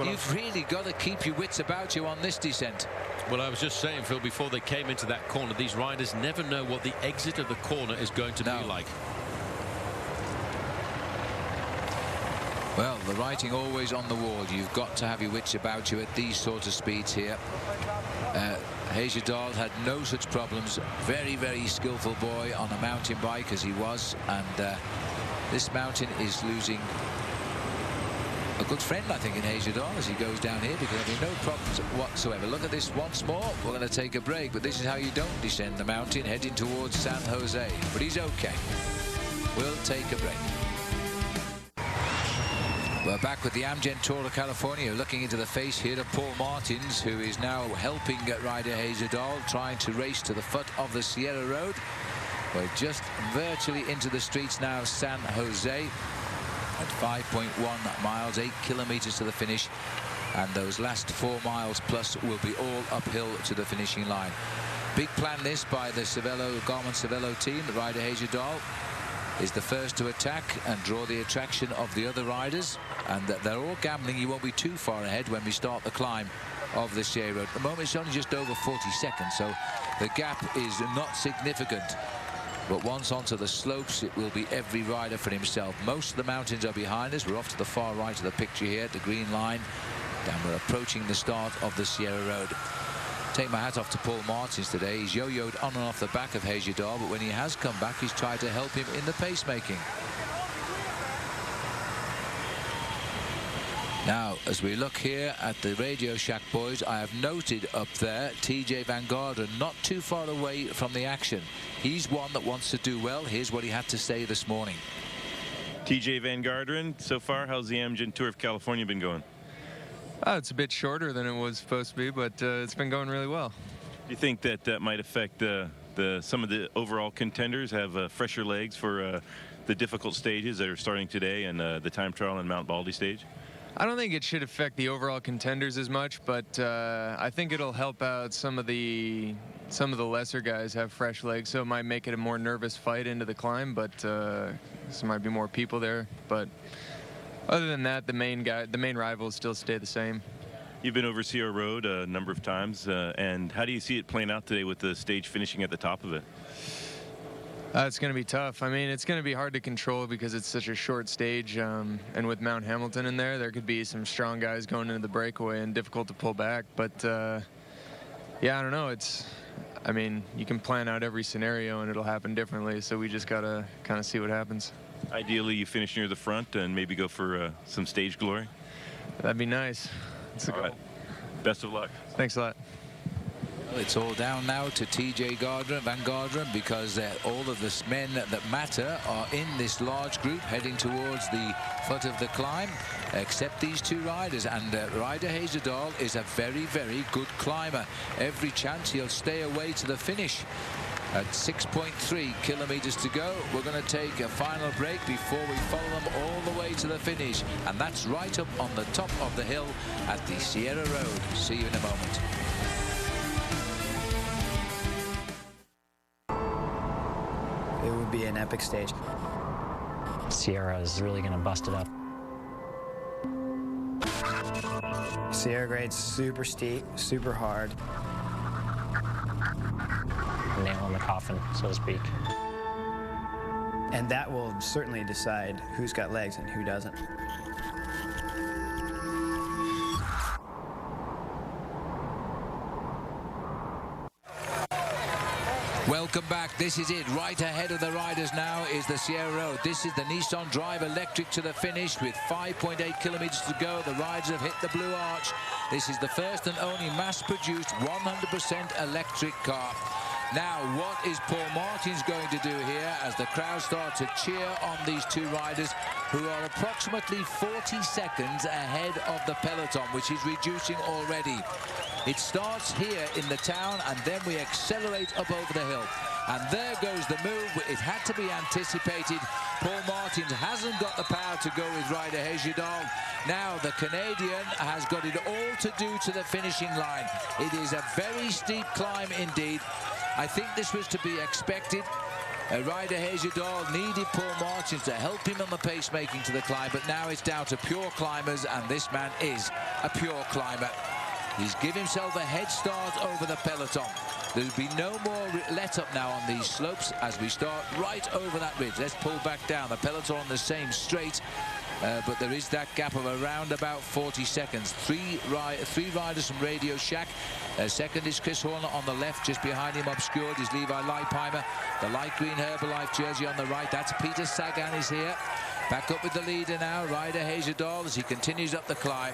you've really got to keep your wits about you on this descent. Well, I was just saying, Phil, before they came into that corner, these riders never know what the exit of the corner is going to be like. Well, the writing always on the wall. You've got to have your wits about you at these sort of speeds here. Hejjedal had no such problems. Very, very skillful boy on a mountain bike as he was, and this mountain is losing a good friend, I think, in Hejjedal as he goes down here, because there'll be no problems whatsoever. Look at this once more. We're going to take a break, but this is how you don't descend the mountain, heading towards San Jose. But he's okay. We'll take a break. We're back with the Amgen Tour of California, looking into the face here of Paul Martins, who is now helping Ryder Hejjedal, trying to race to the foot of the Sierra Road. We're just virtually into the streets now, San Jose, at 5.1 miles, 8 kilometers to the finish, and those last 4 miles plus will be all uphill to the finishing line. Big plan this by the Garmin Cervelo team. Ryder Hejjedal is the first to attack and draw the attraction of the other riders, and they're all gambling he won't be too far ahead when we start the climb of the Sierra Road. At the moment it's only just over 40 seconds, so the gap is not significant. But once onto the slopes, it will be every rider for himself. Most of the mountains are behind us. We're off to the far right of the picture here, the green line, and we're approaching the start of the Sierra Road. Take my hat off to Paul Martins today. He's yo-yoed on and off the back of Hejjedal, but when he has come back, he's tried to help him in the pacemaking. Now, as we look here at the Radio Shack boys, I have noted up there TJ Van Garderen, not too far away from the action. He's one that wants to do well. Here's what he had to say this morning. TJ Van Garderen, so far, how's the Amgen Tour of California been going? It's a bit shorter than it was supposed to be, but it's been going really well. Do you think that that might affect some of the overall contenders have fresher legs for the difficult stages that are starting today and the time trial and Mount Baldy stage? I don't think it should affect the overall contenders as much, but I think it'll help out some of the lesser guys have fresh legs, so it might make it a more nervous fight into the climb, but there might be more people there. But other than that, the main rivals still stay the same. You've been over Sierra Road a number of times, and how do you see it playing out today with the stage finishing at the top of it? It's going to be tough. I mean, it's going to be hard to control because it's such a short stage, and with Mount Hamilton in there could be some strong guys going into the breakaway and difficult to pull back. But yeah, I don't know. I mean, you can plan out every scenario and it'll happen differently, so we just got to kind of see what happens. Ideally, you finish near the front and maybe go for some stage glory. That'd be nice. All right. Best of luck. Thanks a lot. Well, it's all down now to TJ Van Garderen, because all of the men that matter are in this large group heading towards the foot of the climb, except these two riders. And Ryder Hejjedal is a very, very good climber. Every chance he'll stay away to the finish. At 6.3 kilometers to go, we're going to take a final break before we follow them all the way to the finish. And that's right up on the top of the hill at the Sierra Road. See you in a moment. It would be an epic stage. Sierra is really going to bust it up. Sierra grade's super steep, super hard. Nail in the coffin, so to speak. And that will certainly decide who's got legs and who doesn't. Welcome back. This is it. Right ahead of the riders now is the Sierra Road. This is the Nissan Drive Electric to the finish with 5.8 kilometers to go. The riders have hit the blue arch. This is the first and only mass-produced 100% electric car. Now, what is Paul Martins going to do here as the crowd start to cheer on these two riders who are approximately 40 seconds ahead of the peloton, which is reducing already. It starts here in the town, and then we accelerate up over the hill. And there goes the move. It had to be anticipated. Paul Martins hasn't got the power to go with Ryder Hejjedal. Now the Canadian has got it all to do to the finishing line. It is a very steep climb indeed. I think this was to be expected. Ryder Hejjedal needed Paul Martins to help him on the pacemaking to the climb, but now it's down to pure climbers, and this man is a pure climber. He's given himself a head start over the peloton. There'll be no more let up now on these slopes as we start right over that ridge. Let's pull back down. The peloton on the same straight. but there is that gap of around about 40 seconds. Three riders from Radio Shack. Second is Chris Horner on the left. Just behind him, obscured, is Levi Leipheimer. The light green Herbalife jersey on the right. That's Peter Sagan is here. Back up with the leader now, Ryder Hezerdahl, as he continues up the climb.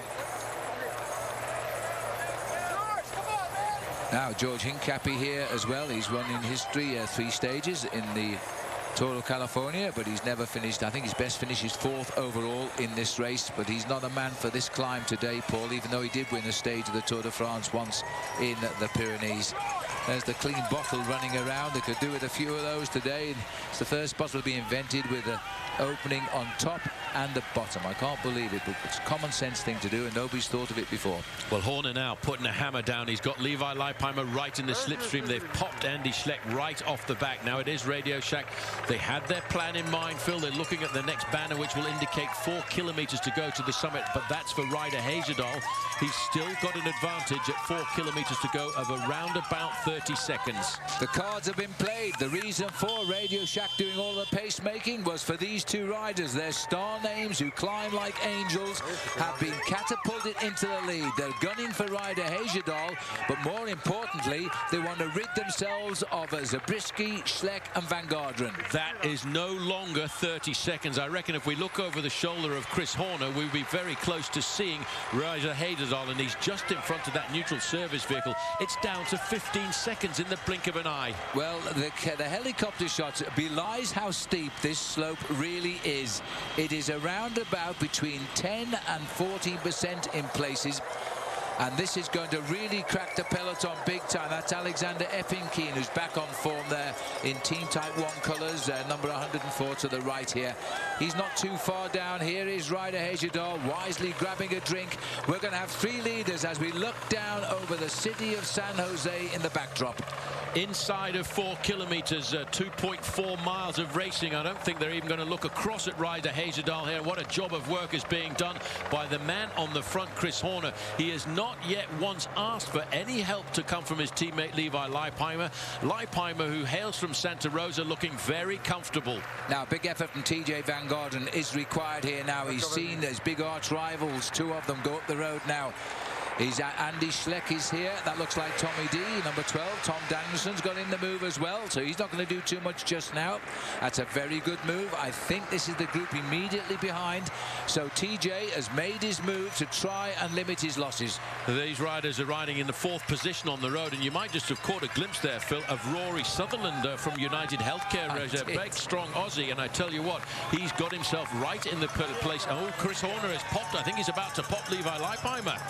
Now George Hincapie here as well. He's run in history 3 stages in the Tour of California, but he's never finished. I think his best finish is 4th overall in this race, but he's not a man for this climb today, Paul, even though he did win a stage of the Tour de France once in the Pyrenees. There's the clean bottle running around. They could do with a few of those today. It's the first bottle to be invented with an opening on top and the bottom. I can't believe it, but it's a common sense thing to do, and nobody's thought of it before. Well, Horner now putting a hammer down. He's got Levi Leipheimer right in the slipstream. They've popped Andy Schleck right off the back. Now it is Radio Shack. They had their plan in mind, Phil. They're looking at the next banner, which will indicate 4 kilometers to go to the summit, but that's for Ryder Hezerdahl. He's still got an advantage at 4 kilometers to go of around about 30 seconds. The cards have been played. The reason for Radio Shack doing all the pacemaking was for these 2 riders. Their star names who climb like angels have been catapulted into the lead. They're gunning for Ryder Hezerdahl, but more importantly, they want to rid themselves of Zabriskie, Schleck and Van Garderen. That is no longer 30 seconds. I reckon if we look over the shoulder of Chris Horner, we'll be very close to seeing Ryder Hezerdahl, and he's just in front of that neutral service vehicle. It's down to 15 seconds in the blink of an eye. Well, the helicopter shots belies how steep this slope really is. It is around about between 10 and 14% in places. And this is going to really crack the peloton big time. That's Alexander Effinkeen, who's back on form there in Team Type 1 colours, number 104 to the right here. He's not too far down. Here is Ryder Hezerdahl wisely grabbing a drink. We're going to have 3 leaders as we look down over the city of San Jose in the backdrop. Inside of 4 kilometers, 2.4 miles of racing. I don't think they're even going to look across at Ryder Hezerdahl here. What a job of work is being done by the man on the front, Chris Horner. He has not yet once asked for any help to come from his teammate Levi Leipheimer. Leipheimer, who hails from Santa Rosa, looking very comfortable. Now, big effort from TJ Van Garderen is required here now. He's seen his big arch rivals, 2 of them, go up the road now. Andy Schleck is here. That looks like Tommy D, number 12. Tom Danielson's got in the move as well, so he's not going to do too much just now. That's a very good move. I think this is the group immediately behind. So TJ has made his move to try and limit his losses. These riders are riding in the 4th position on the road, and you might just have caught a glimpse there, Phil, of Rory Sutherland from United Healthcare. A big, strong Aussie, and I tell you what, he's got himself right in the place. Oh, Chris Horner has popped. I think he's about to pop Levi Leipheimer.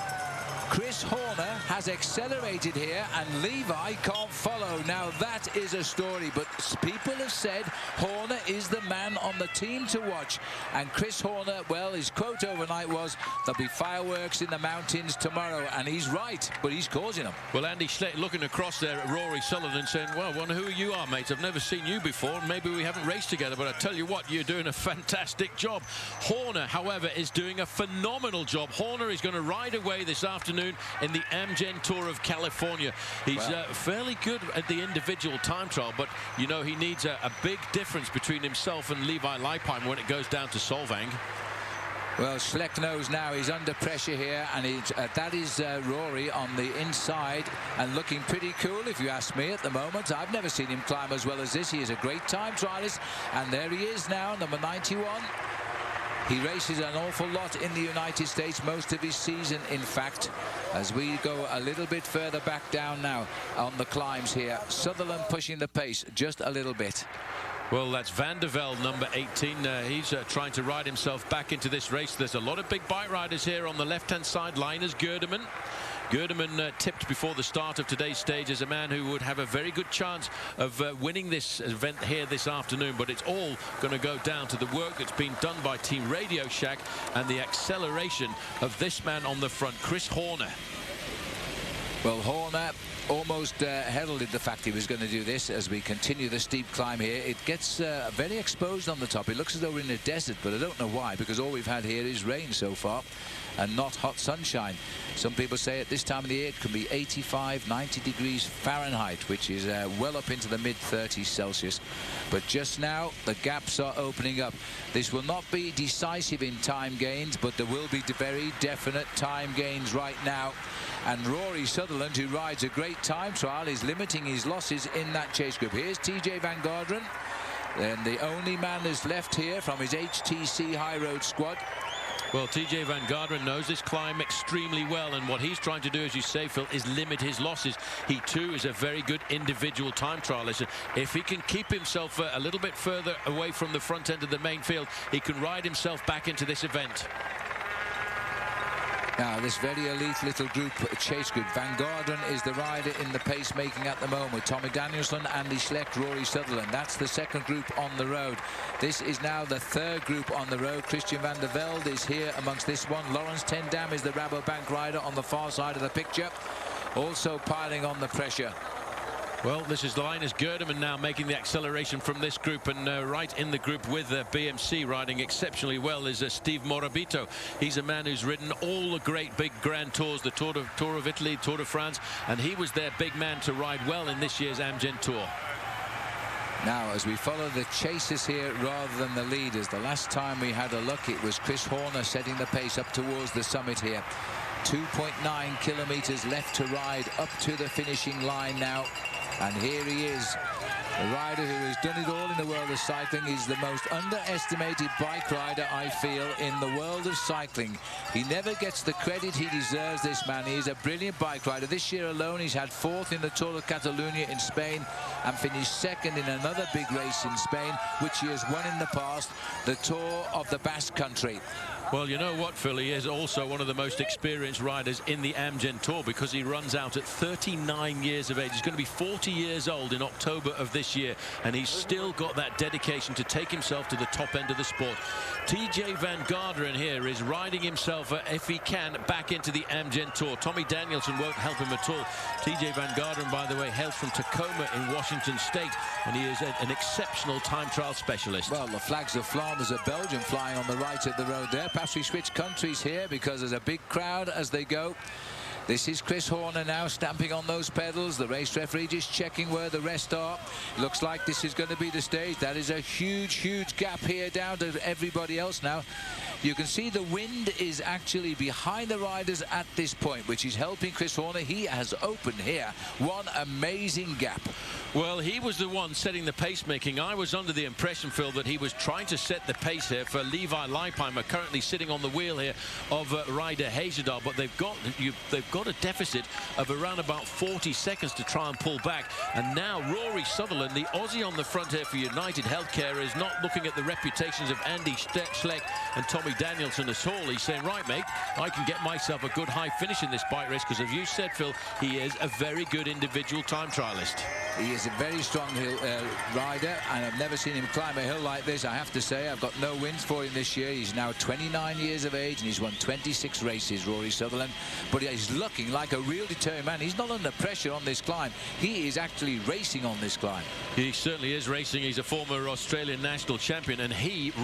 Chris Horner has accelerated here and Levi can't follow. Now that is a story, but people have said Horner is the man on the team to watch, and Chris Horner, well, his quote overnight was there'll be fireworks in the mountains tomorrow, and he's right, but he's causing them. Well, Andy Schleck looking across there at Rory Sullivan saying, well, I wonder who you are, mate. I've never seen you before. Maybe we haven't raced together, but I tell you what, you're doing a fantastic job. Horner, however, is doing a phenomenal job. Horner is going to ride away this afternoon in the Amgen Tour of California. He's fairly good at the individual time trial, but you know he needs a big difference between himself and Levi Leipheimer when it goes down to Solvang. Well, Schleck knows now he's under pressure here, and that is Rory on the inside and looking pretty cool, if you ask me, at the moment. I've never seen him climb as well as this. He is a great time trialist, and there he is now, number 91. He races an awful lot in the United States, most of his season, in fact, as we go a little bit further back down now on the climbs here. Sutherland pushing the pace just a little bit. Well, that's Van der Velde, number 18. He's trying to ride himself back into this race. There's a lot of big bike riders here on the left-hand side. Linus Gerdeman. Gerdeman tipped before the start of today's stage as a man who would have a very good chance of winning this event here this afternoon, but it's all going to go down to the work that's been done by Team Radio Shack and the acceleration of this man on the front, Chris Horner. Well, Horner almost heralded the fact he was going to do this as we continue the steep climb here. It gets very exposed on the top. It looks as though we're in a desert, but I don't know why, because all we've had here is rain so far and not hot sunshine. Some people say at this time of the year it can be 85, 90 degrees Fahrenheit, which is well up into the mid-30s Celsius. But just now, the gaps are opening up. This will not be decisive in time gains, but there will be very definite time gains right now. And Rory Sutherland, who rides a great time trial, is limiting his losses in that chase group. Here's TJ Van Garderen, and the only man that's left here from his HTC High Road squad. Well, TJ Van Garderen knows this climb extremely well, and what he's trying to do, as you say, Phil, is limit his losses. He too is a very good individual time trialist. If he can keep himself a little bit further away from the front end of the main field, he can ride himself back into this event. Now, this very elite little group, chase group, Van Garderen is the rider in the pace-making at the moment. Tommy Danielson, Andy Schleck, Rory Sutherland. That's the second group on the road. This is now the third group on the road. Christian van der Velde is here amongst this one. Lawrence ten Dam is the Rabobank rider on the far side of the picture, also piling on the pressure. Well, this is Linus Gerdeman now making the acceleration from this group, and right in the group with BMC riding exceptionally well is Steve Morabito. He's a man who's ridden all the great big Grand Tours, the Tour of Italy, Tour de France, and he was their big man to ride well in this year's Amgen Tour. Now, as we follow the chasers here rather than the leaders, the last time we had a look, it was Chris Horner setting the pace up towards the summit here. 2.9 kilometers left to ride up to the finishing line now. And here he is, a rider who has done it all in the world of cycling. He's the most underestimated bike rider, I feel, in the world of cycling. He never gets the credit he deserves, this man. He's a brilliant bike rider. This year alone, he's had fourth in the Tour of Catalonia in Spain and finished second in another big race in Spain, which he has won in the past, the Tour of the Basque Country. Well, you know what, Phil, he is also one of the most experienced riders in the Amgen Tour because he runs out at 39 years of age. He's going to be 40 years old in October of this year, and he's still got that dedication to take himself to the top end of the sport. TJ Van Garderen here is riding himself, if he can, back into the Amgen Tour. Tommy Danielson won't help him at all. TJ Van Garderen, by the way, hails from Tacoma in Washington State, and he is an exceptional time trial specialist. Well, the flags of Flanders are Belgium flying on the right of the road there. Perhaps we switch countries here because there's a big crowd as they go. This is Chris Horner now stamping on those pedals. The race referee just checking where the rest are. Looks like this is going to be the stage. That is a huge gap here down to everybody else now. You can see the wind is actually behind the riders at this point, which is helping Chris Horner. He has opened here. One amazing gap. Well, he was the one setting the pacemaking. I was under the impression, Phil, that he was trying to set the pace here for Levi Leipheimer, currently sitting on the wheel here of Ryder Hagedal, but they've got a deficit of around about 40 seconds to try and pull back. And now Rory Sutherland, the Aussie on the front here for United Healthcare, is not looking at the reputations of Andy Schleck and Tommy Danielson at all. He's saying, right, mate, I can get myself a good high finish in this bike race, because as you said, Phil, he is a very good individual time trialist. He is a very strong hill rider, and I've never seen him climb a hill like this. I have to say, I've got no wins for him this year. He's now 29 years of age, and he's won 26 races, Rory Sutherland. But he's looking like a real determined man. He's not under pressure on this climb. He is actually racing on this climb. He certainly is racing. He's a former Australian national champion, and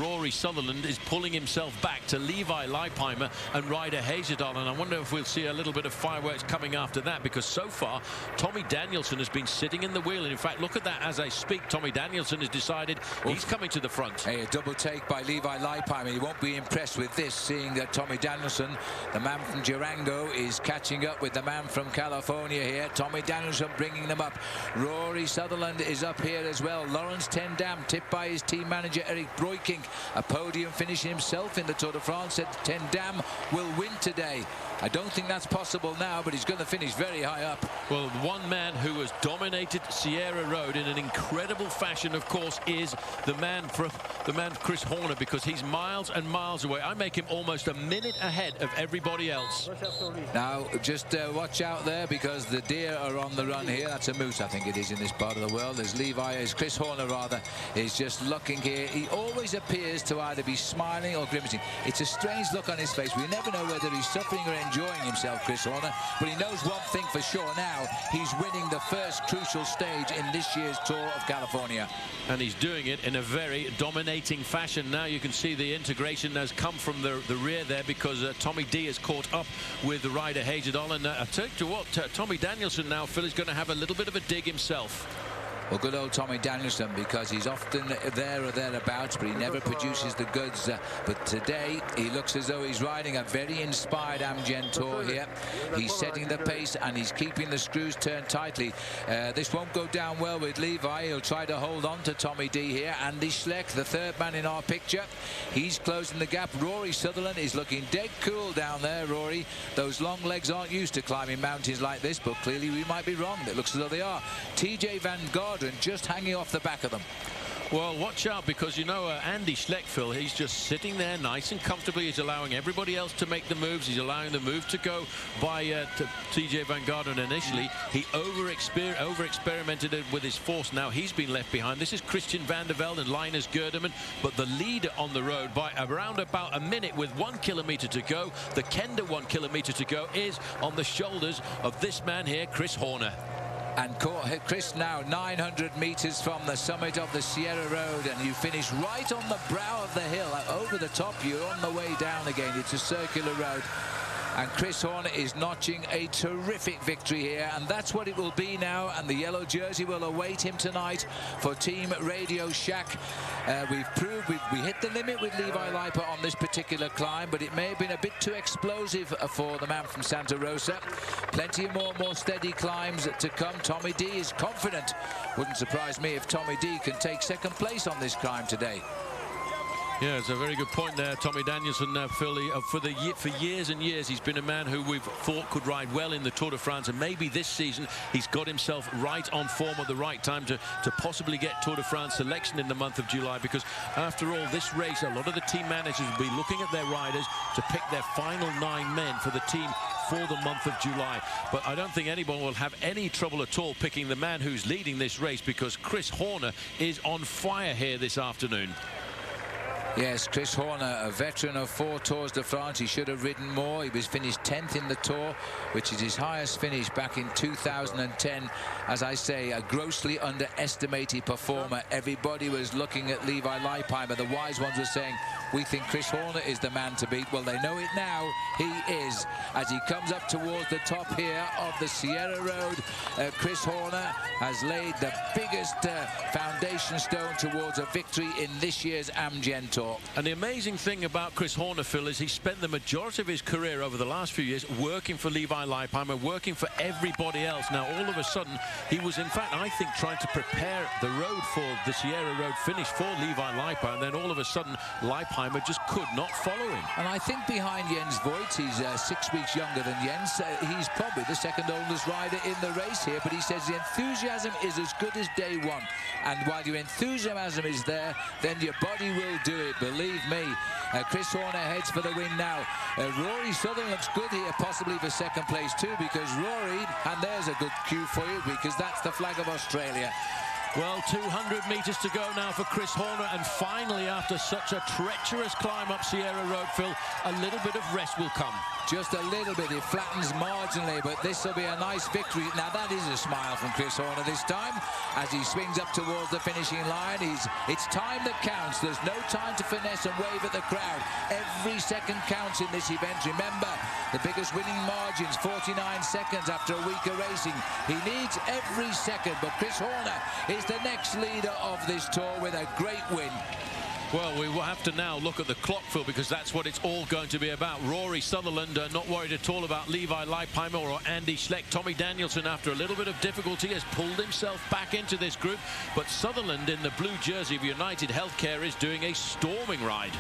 Rory Sutherland, is pulling himself back to Levi Leipheimer and Ryder Hagedal. And I wonder if we'll see a little bit of fireworks coming after that, because so far Tommy Danielson has been sitting in the wheel. And in fact, look at that as I speak. Tommy Danielson has decided he's coming to the front. Hey, a double take by Levi Leipheimer. He won't be impressed with this, seeing that Tommy Danielson, the man from Durango, is catching up with the man from California here. Tommy Danielson bringing them up. Rory Sutherland is up here as well. Lawrence ten Dam, tipped by his team manager Eric Breukink. A podium finish himself in the Tour de France. Said ten Dam will win today. I don't think that's possible now, but he's going to finish very high up. Well, one man who has dominated Sierra Road in an incredible fashion, of course, is the man Chris Horner, because he's miles and miles away. I make him almost a minute ahead of everybody else. Now, just watch out there, because the deer are on the run here. That's a moose, I think it is, in this part of the world. As Chris Horner, rather, is just looking here. He always appears to either be smiling or grimacing. It's a strange look on his face. We never know whether he's suffering or enjoying himself, Chris Horner, but he knows one thing for sure now. He's winning the first crucial stage in this year's Tour of California. And he's doing it in a very dominating fashion. Now you can see the integration has come from the rear there, because Tommy D has caught up with the rider Hagedal. And I tell you what, Tommy Danielson now, Phil, is going to have a little bit of a dig himself. Well, good old Tommy Danielson, because he's often there or thereabouts, but he never produces the goods. But today, he looks as though he's riding a very inspired Amgen Tour here. He's setting the pace, and he's keeping the screws turned tightly. This won't go down well with Levi. He'll try to hold on to Tommy D here. Andy Schleck, the third man in our picture, he's closing the gap. Rory Sutherland is looking dead cool down there, Rory. Those long legs aren't used to climbing mountains like this, but clearly we might be wrong. It looks as though they are. TJ Van Garderen just hanging off the back of them. Well, watch out, because you know Andy Schleck, Phil, he's just sitting there nice and comfortably. He's allowing everybody else to make the moves. He's allowing the move to go by TJ Van Garderen initially. He over-experimented it with his force. Now he's been left behind. This is Christian van der Velde and Linus Gerdeman, but the leader on the road by around about a minute with 1 kilometer to go. The Kenda 1 kilometer to go is on the shoulders of this man here, Chris Horner. And Chris now 900 meters from the summit of the Sierra Road, and you finish right on the brow of the hill. Over the top, you're on the way down again. It's a circular road. And Chris Horner is notching a terrific victory here, and that's what it will be now. And the yellow jersey will await him tonight for Team Radio Shack. We've proved we hit the limit with Levi Leiper on this particular climb, but it may have been a bit too explosive for the man from Santa Rosa. Plenty more steady climbs to come. Tommy D is confident. Wouldn't surprise me if Tommy D can take second place on this climb today. Yeah, it's a very good point there, Tommy Danielson. Phil, for years and years, he's been a man who we've thought could ride well in the Tour de France, and maybe this season he's got himself right on form at the right time to possibly get Tour de France selection in the month of July, because after all, this race, a lot of the team managers will be looking at their riders to pick their final 9 men for the team for the month of July. But I don't think anyone will have any trouble at all picking the man who's leading this race, because Chris Horner is on fire here this afternoon. Yes, Chris Horner, a veteran of 4 Tours de France. He should have ridden more. He was finished 10th in the Tour, which is his highest finish back in 2010. As I say, a grossly underestimated performer. Everybody was looking at Levi Leipheimer. The wise ones were saying, we think Chris Horner is the man to beat. Well, they know it now. He is. As he comes up towards the top here of the Sierra Road, Chris Horner has laid the biggest foundation stone towards a victory in this year's Amgen Tour. And the amazing thing about Chris Horner, Phil, is he spent the majority of his career over the last few years working for Levi Leipheimer, working for everybody else. Now, all of a sudden, he was, in fact, I think, trying to prepare the road for the Sierra Road finish for Levi Leipheimer, and then all of a sudden, Leipheimer just could not follow him. And I think behind Jens Voigt, he's 6 weeks younger than Jens. He's probably the second oldest rider in the race here, but he says the enthusiasm is as good as day one. And while your enthusiasm is there, then your body will do it. Believe me. Chris Horner heads for the win now. Rory Sutherland looks good here, possibly for second place too, because Rory, and there's a good cue for you, because that's the flag of Australia. Well, 200 meters to go now for Chris Horner, and finally, after such a treacherous climb up Sierra Road, Phil, a little bit of rest will come. Just a little bit. It flattens marginally, but this will be a nice victory. Now, that is a smile from Chris Horner this time, as he swings up towards the finishing line. It's time that counts. There's no time to finesse and wave at the crowd. Every second counts in this event. Remember, the biggest winning margins, 49 seconds after a week of racing. He needs every second, but Chris Horner is the next leader of this tour with a great win. Well, we will have to now look at the clock, Phil, because that's what it's all going to be about. Rory Sutherland not worried at all about Levi Leipheimer or Andy Schleck. Tommy Danielson, after a little bit of difficulty, has pulled himself back into this group. But Sutherland, in the blue jersey of United Healthcare, is doing a storming ride.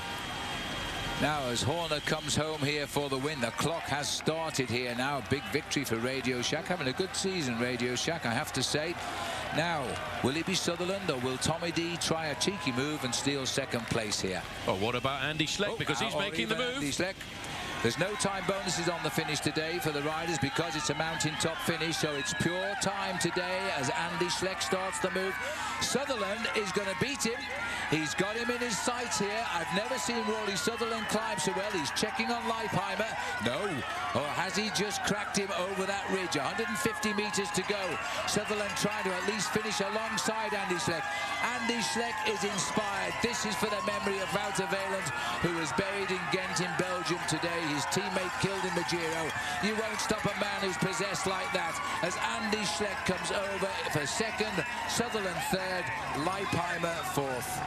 Now, as Horner comes home here for the win, the clock has started here now. A big victory for Radio Shack. Having a good season, Radio Shack, I have to say. Now, will it be Sutherland, or will Tommy D try a cheeky move and steal second place here? Well, what about Andy Schleck? Because he's making the move. Andy Schleck. There's no time bonuses on the finish today for the riders because it's a mountaintop finish, so it's pure time today as Andy Schleck starts the move. Sutherland is going to beat him. He's got him in his sights here. I've never seen Rory Sutherland climb so well. He's checking on Leipheimer. No. Or has he just cracked him over that ridge? 150 metres to go. Sutherland trying to at least finish alongside Andy Schleck. Andy Schleck is inspired. This is for the memory of Wouter Weiland, who was buried in Ghent in Belgium today. His teammate killed in the Giro. You won't stop a man who's possessed like that. As Andy Schleck comes over for second, Sutherland third, Leipheimer fourth.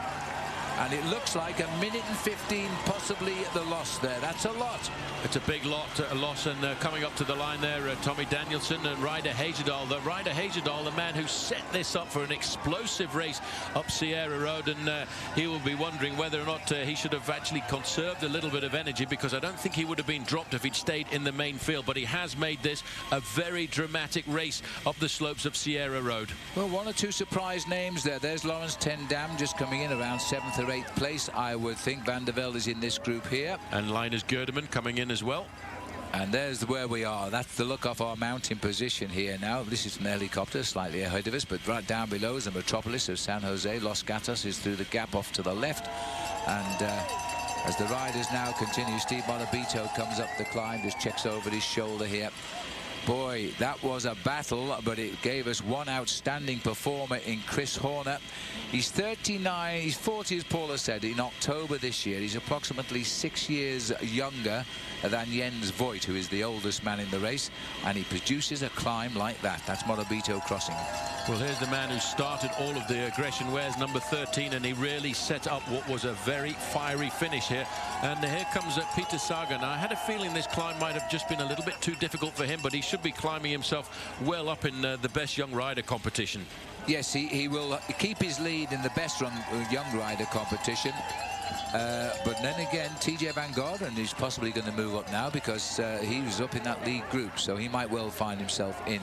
And it looks like a minute and 15, possibly the loss there. That's a lot. It's a big loss, and coming up to the line there, Tommy Danielson and Ryder Hagedal. Ryder Hagedal, the man who set this up for an explosive race up Sierra Road, and he will be wondering whether or not he should have actually conserved a little bit of energy, because I don't think he would have been dropped if he'd stayed in the main field. But he has made this a very dramatic race up the slopes of Sierra Road. Well, one or two surprise names there. There's Lawrence Ten Dam just coming in around 7th or 8th place. I would think Van der Velde is in this group here. And Linus Gerdeman coming in as well. And there's where we are. That's the look of our mountain position here now. This is an helicopter slightly ahead of us, but right down below is the metropolis of San Jose. Los Gatos is through the gap off to the left. And as the riders now continue, Steve Morabito comes up the climb, just checks over his shoulder here. Boy, that was a battle, but it gave us one outstanding performer in Chris Horner. He's 39, he's 40 as Paula said, in October this year. He's approximately 6 years younger than Jens Voigt, who is the oldest man in the race, and he produces a climb like that. That's Morabito crossing. Well, here's the man who started all of the aggression, wears number 13, and he really set up what was a very fiery finish here. And here comes Peter Sagan. I had a feeling this climb might have just been a little bit too difficult for him, but he should be climbing himself well up in the best young rider competition. Yes, he will keep his lead in the best young rider competition. But then again, TJ Van Garderen is possibly going to move up now, because he was up in that lead group, so he might well find himself in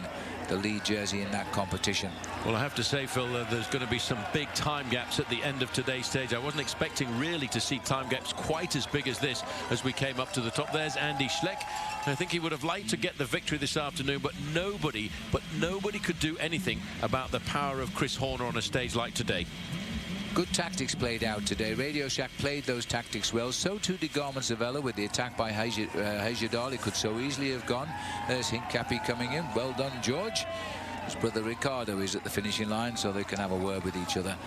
the lead jersey in that competition. Well, I have to say, Phil, there's going to be some big time gaps at the end of today's stage. I wasn't expecting really to see time gaps quite as big as this as we came up to the top. There's Andy Schleck. I think he would have liked to get the victory this afternoon, but nobody could do anything about the power of Chris Horner on a stage like today. Good tactics played out today. Radio Shack played those tactics well. So too did Garmin Savella with the attack by Hagedal. It could so easily have gone. There's Hincapie coming in. Well done, George. His brother Ricardo is at the finishing line, so they can have a word with each other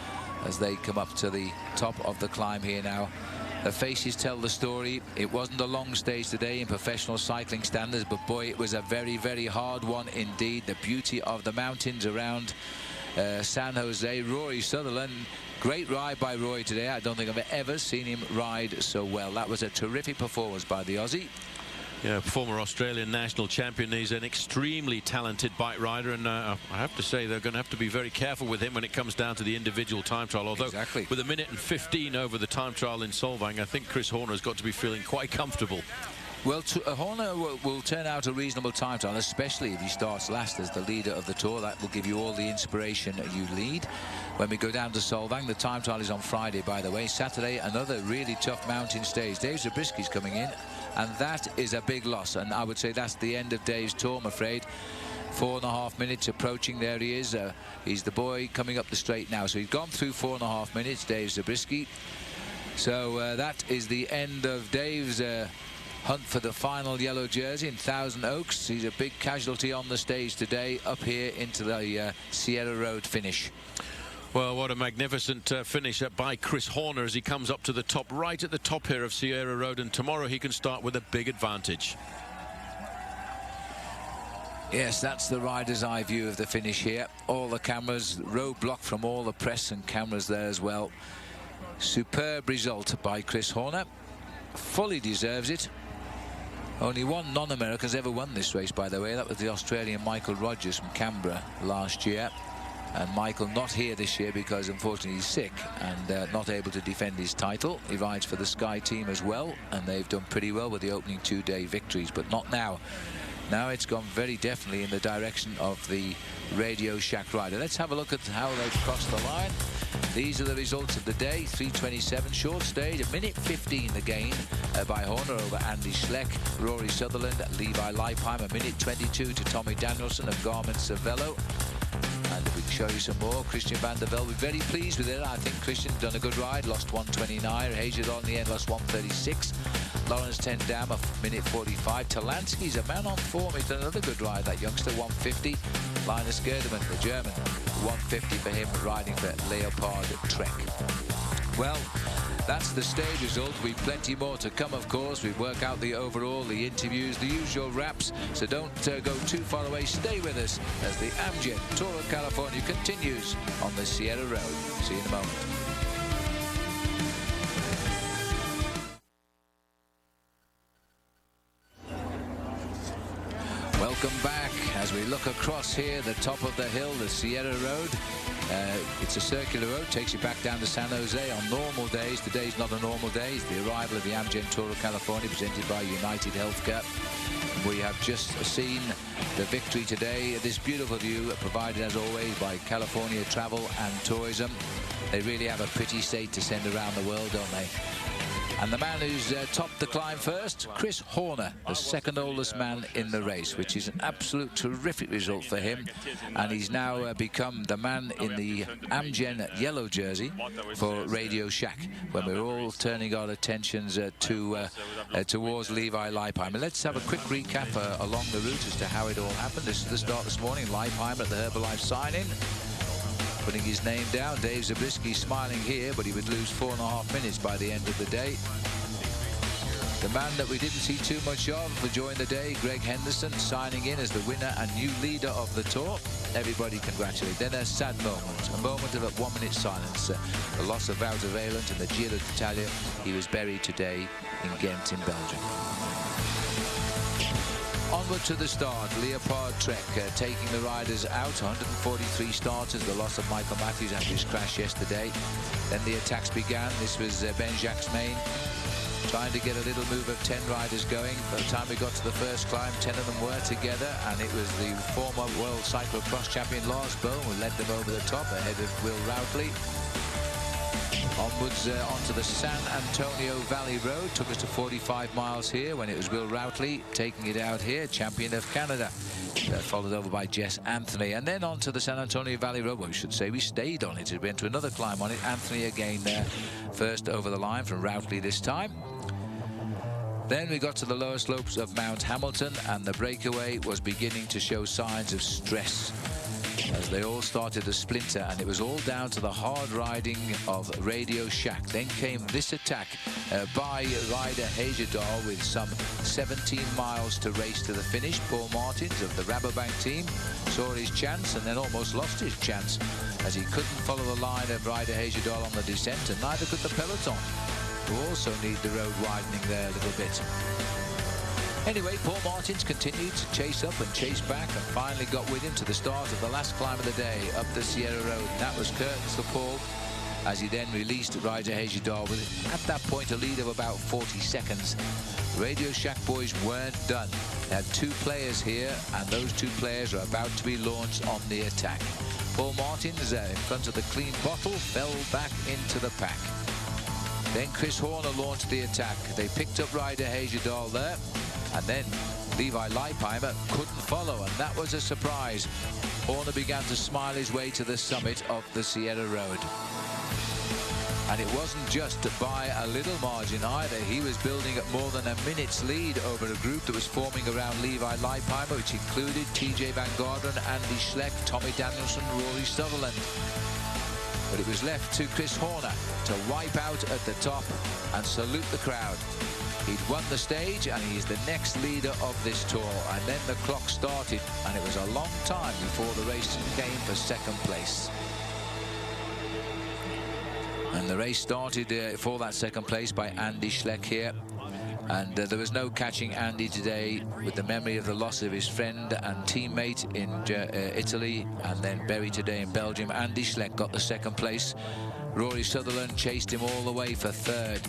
as they come up to the top of the climb here now. The faces tell the story. It wasn't a long stage today in professional cycling standards, but boy, it was a very, very hard one indeed. The beauty of the mountains around San Jose. Rory Sutherland, great ride by Roy today. I don't think I've ever seen him ride so well. That was a terrific performance by the Aussie. Yeah, former Australian national champion. He's an extremely talented bike rider, and I have to say they're going to have to be very careful with him when it comes down to the individual time trial. Although with a minute and 15 over the time trial in Solvang, I think Chris Horner has got to be feeling quite comfortable. Well, Horner will turn out a reasonable time trial, especially if he starts last as the leader of the Tour. That will give you all the inspiration you need. When we go down to Solvang, the time trial is on Friday, by the way. Saturday, another really tough mountain stage. Dave Zabrisky's coming in, and that is a big loss. And I would say that's the end of Dave's tour, I'm afraid. 4.5 minutes approaching. There he is. He's the boy coming up the straight now. So he's gone through 4.5 minutes, Dave Zabrisky. So that is the end of Dave's hunt for the final yellow jersey in Thousand Oaks. He's a big casualty on the stage today, up here into the Sierra Road finish. Well, what a magnificent finish by Chris Horner as he comes up to the top, right at the top here of Sierra Road, and tomorrow he can start with a big advantage. Yes, that's the rider's eye view of the finish here. All the cameras, roadblock from all the press and cameras there as well. Superb result by Chris Horner. Fully deserves it. Only one non-American's ever won this race, by the way. That was the Australian Michael Rogers from Canberra last year. And Michael not here this year because unfortunately he's sick and not able to defend his title. He rides for the Sky team as well, and they've done pretty well with the opening two-day victories, but not now. Now it's gone very definitely in the direction of the Radio Shack rider. Let's have a look at how they've crossed the line. These are the results of the day. 3:27 short stage, a minute 15 the gain by Horner over Andy Schleck, Rory Sutherland, Levi Leipheimer, a minute 22 to Tommy Danielson of Garmin Cervelo. And we can show you some more. Christian van der Velde, we're very pleased with it. I think Christian's done a good ride, lost 129. Hejerdal in the end lost 136. Lawrence Ten Dam, a minute 45. Talansky's a man on form. He's done another good ride, that youngster, 150. Linus Gerdemann, the German, 150 for him, riding for Leopard Trek. Well, that's the stage result. We've plenty more to come, of course. We work out the overall, the interviews, the usual wraps. So don't go too far away. Stay with us as the Amgen Tour of California continues on the Sierra Road. See you in a moment. Welcome back as we look across here, the top of the hill, the Sierra Road. It's a circular road, takes you back down to San Jose on normal days. Today's not a normal day. It's the arrival of the Amgen Tour of California presented by United Healthcare. We have just seen the victory today. This beautiful view provided, as always, by California Travel and Tourism. They really have a pretty state to send around the world, don't they? And the man who's topped the climb first, Chris Horner, the second oldest man in the race, which is an absolute terrific result for him. And he's now become the man in the Amgen yellow jersey for Radio Shack, when we're all turning our attentions towards Levi Leipheimer. Let's have a quick recap along the route as to how it all happened. This is the start this morning. Leipheimer at the Herbalife sign-in, putting his name down. Dave Zabriskie smiling here, but he would lose 4.5 minutes by the end of the day. The man that we didn't see too much of during the day, Greg Henderson, signing in as the winner and new leader of the tour. Everybody congratulated. Then a sad moment, a moment of a 1 minute silence. The loss of Wouter Weiland in the Giro d'Italia. He was buried today in Ghent in Belgium. Onward to the start, Leopard Trek taking the riders out. 143 starters, the loss of Michael Matthews after his crash yesterday. Then the attacks began. This was Ben Jacques Main trying to get a little move of 10 riders going. By the time we got to the first climb, 10 of them were together, and it was the former world cyclocross champion Lars Bohm who led them over the top ahead of Will Routley. Onwards onto the San Antonio Valley Road. Took us to 45 miles here when it was Will Routley taking it out here, champion of Canada. Followed over by Jess Anthony. And then onto the San Antonio Valley Road. Well, we should say we stayed on it. We went to another climb on it. Anthony again there, first over the line from Routley this time. Then we got to the lower slopes of Mount Hamilton, and the breakaway was beginning to show signs of stress as they all started to splinter, and it was all down to the hard riding of Radio Shack. Then came this attack by rider Hejerdal with some 17 miles to race to the finish. Paul Martins of the Rabobank team saw his chance and then almost lost his chance as he couldn't follow the line of rider Hejerdal on the descent, and neither could the peloton, who also need the road widening there a little bit. Anyway, Paul Martins continued to chase up and chase back and finally got with him to the start of the last climb of the day up the Sierra Road. And that was curtains for Paul as he then released rider Hejerdal with, at that point, a lead of about 40 seconds. Radio Shack boys weren't done. They had two players here, and those two players are about to be launched on the attack. Paul Martins, in front of the clean bottle, fell back into the pack. Then Chris Horner launched the attack. They picked up rider Hejerdal there. And then Levi Leipheimer couldn't follow, and that was a surprise. Horner began to smile his way to the summit of the Sierra Road. And it wasn't just by a little margin either. He was building up more than a minute's lead over a group that was forming around Levi Leipheimer, which included TJ Van Garderen, Andy Schleck, Tommy Danielson, Rory Sutherland. But it was left to Chris Horner to wipe out at the top and salute the crowd. He'd won the stage, and he's the next leader of this tour. And then the clock started, and it was a long time before the race came for second place. And the race started for that second place by Andy Schleck here. And there was no catching Andy today, with the memory of the loss of his friend and teammate in Italy, and then buried today in Belgium. Andy Schleck got the second place. Rory Sutherland chased him all the way for third.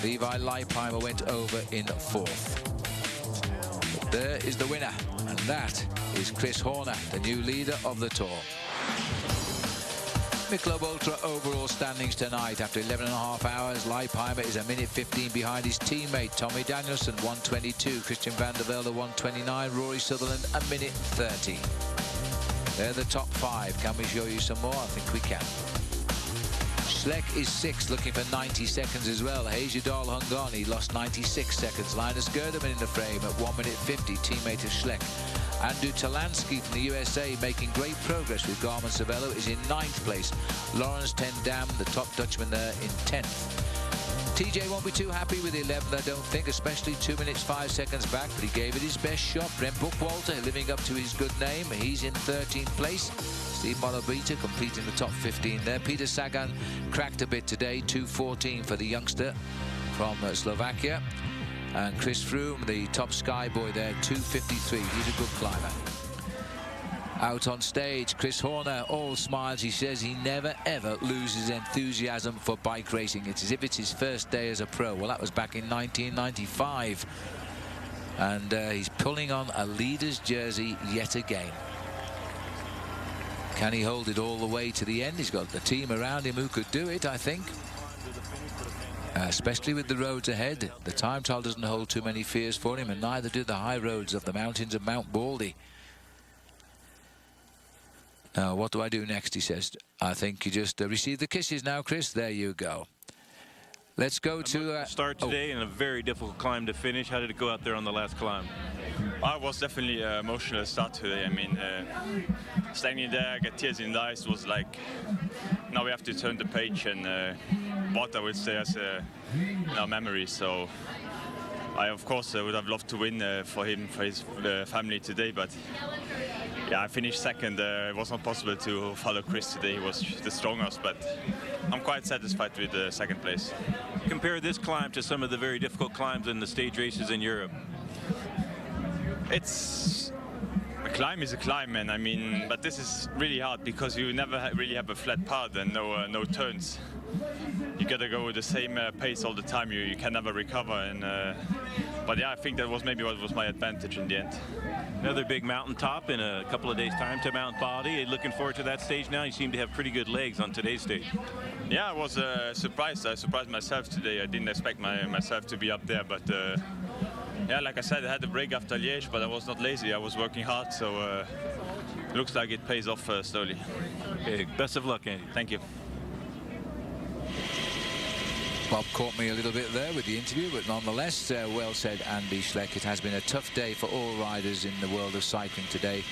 Levi Leipheimer went over in fourth. But there is the winner, and that is Chris Horner, the new leader of the tour. Club Ultra overall standings tonight. After 11.5 hours, Leipheimer is a minute 15 behind his teammate Tommy Danielson, 1:22. Christian van der Velde, 1:29. Rory Sutherland, a minute 30. They're the top 5. Can we show you some more? I think we can. Schleck is 6th, looking for 90 seconds as well. Hejjedal hung on. He lost 96 seconds. Linus Gerdeman in the frame at 1 minute 50, teammate of Schleck. Andrew Talansky from the USA making great progress with Garmin Cervelo is in 9th place. Lawrence ten Dam, the top Dutchman there, in 10th. TJ won't be too happy with 11th, I don't think, especially 2 minutes 5 seconds back, but he gave it his best shot. Brent Buchwalter living up to his good name. He's in 13th place. Steve Morabita completing the top 15 there. Peter Sagan cracked a bit today, 2:14 for the youngster from Slovakia. And Chris Froome, the top Sky boy there, 2:53. He's a good climber. Out on stage, Chris Horner, all smiles. He says he never, ever loses enthusiasm for bike racing. It's as if it's his first day as a pro. Well, that was back in 1995. And he's pulling on a leader's jersey yet again. Can he hold it all the way to the end? He's got the team around him who could do it, I think. Especially with the roads ahead. The time trial doesn't hold too many fears for him, and neither do the high roads of the mountains of Mount Baldy. Now, what do I do next, he says. I think you just receive the kisses now, Chris. There you go. Let's go to... start today and a very difficult climb to finish. How did it go out there on the last climb? I was definitely emotional start today. I mean, standing there, get tears in the eyes, was like, now we have to turn the page, and what I would say as a memory. So I, of course, would have loved to win for him, for his family today, but yeah, I finished second. It was not possible to follow Chris today. He was the strongest, but I'm quite satisfied with the second place. Compare this climb to some of the very difficult climbs in the stage races in Europe. It's a climb is a climb, man. I mean, but this is really hard because you never really have a flat path and no turns. You gotta go with the same pace all the time. You can never recover. And but yeah, I think that was maybe what was my advantage in the end. Another big mountaintop in a couple of days' time to Mount Baldy. Looking forward to that stage now. You seem to have pretty good legs on today's stage. Yeah, I was surprised. I surprised myself today. I didn't expect myself to be up there, but yeah, like I said, I had a break after Liège, but I was not lazy. I was working hard, so looks like it pays off slowly. Okay, best of luck, Andy. Thank you. Bob caught me a little bit there with the interview, but nonetheless, well said, Andy Schleck. It has been a tough day for all riders in the world of cycling today,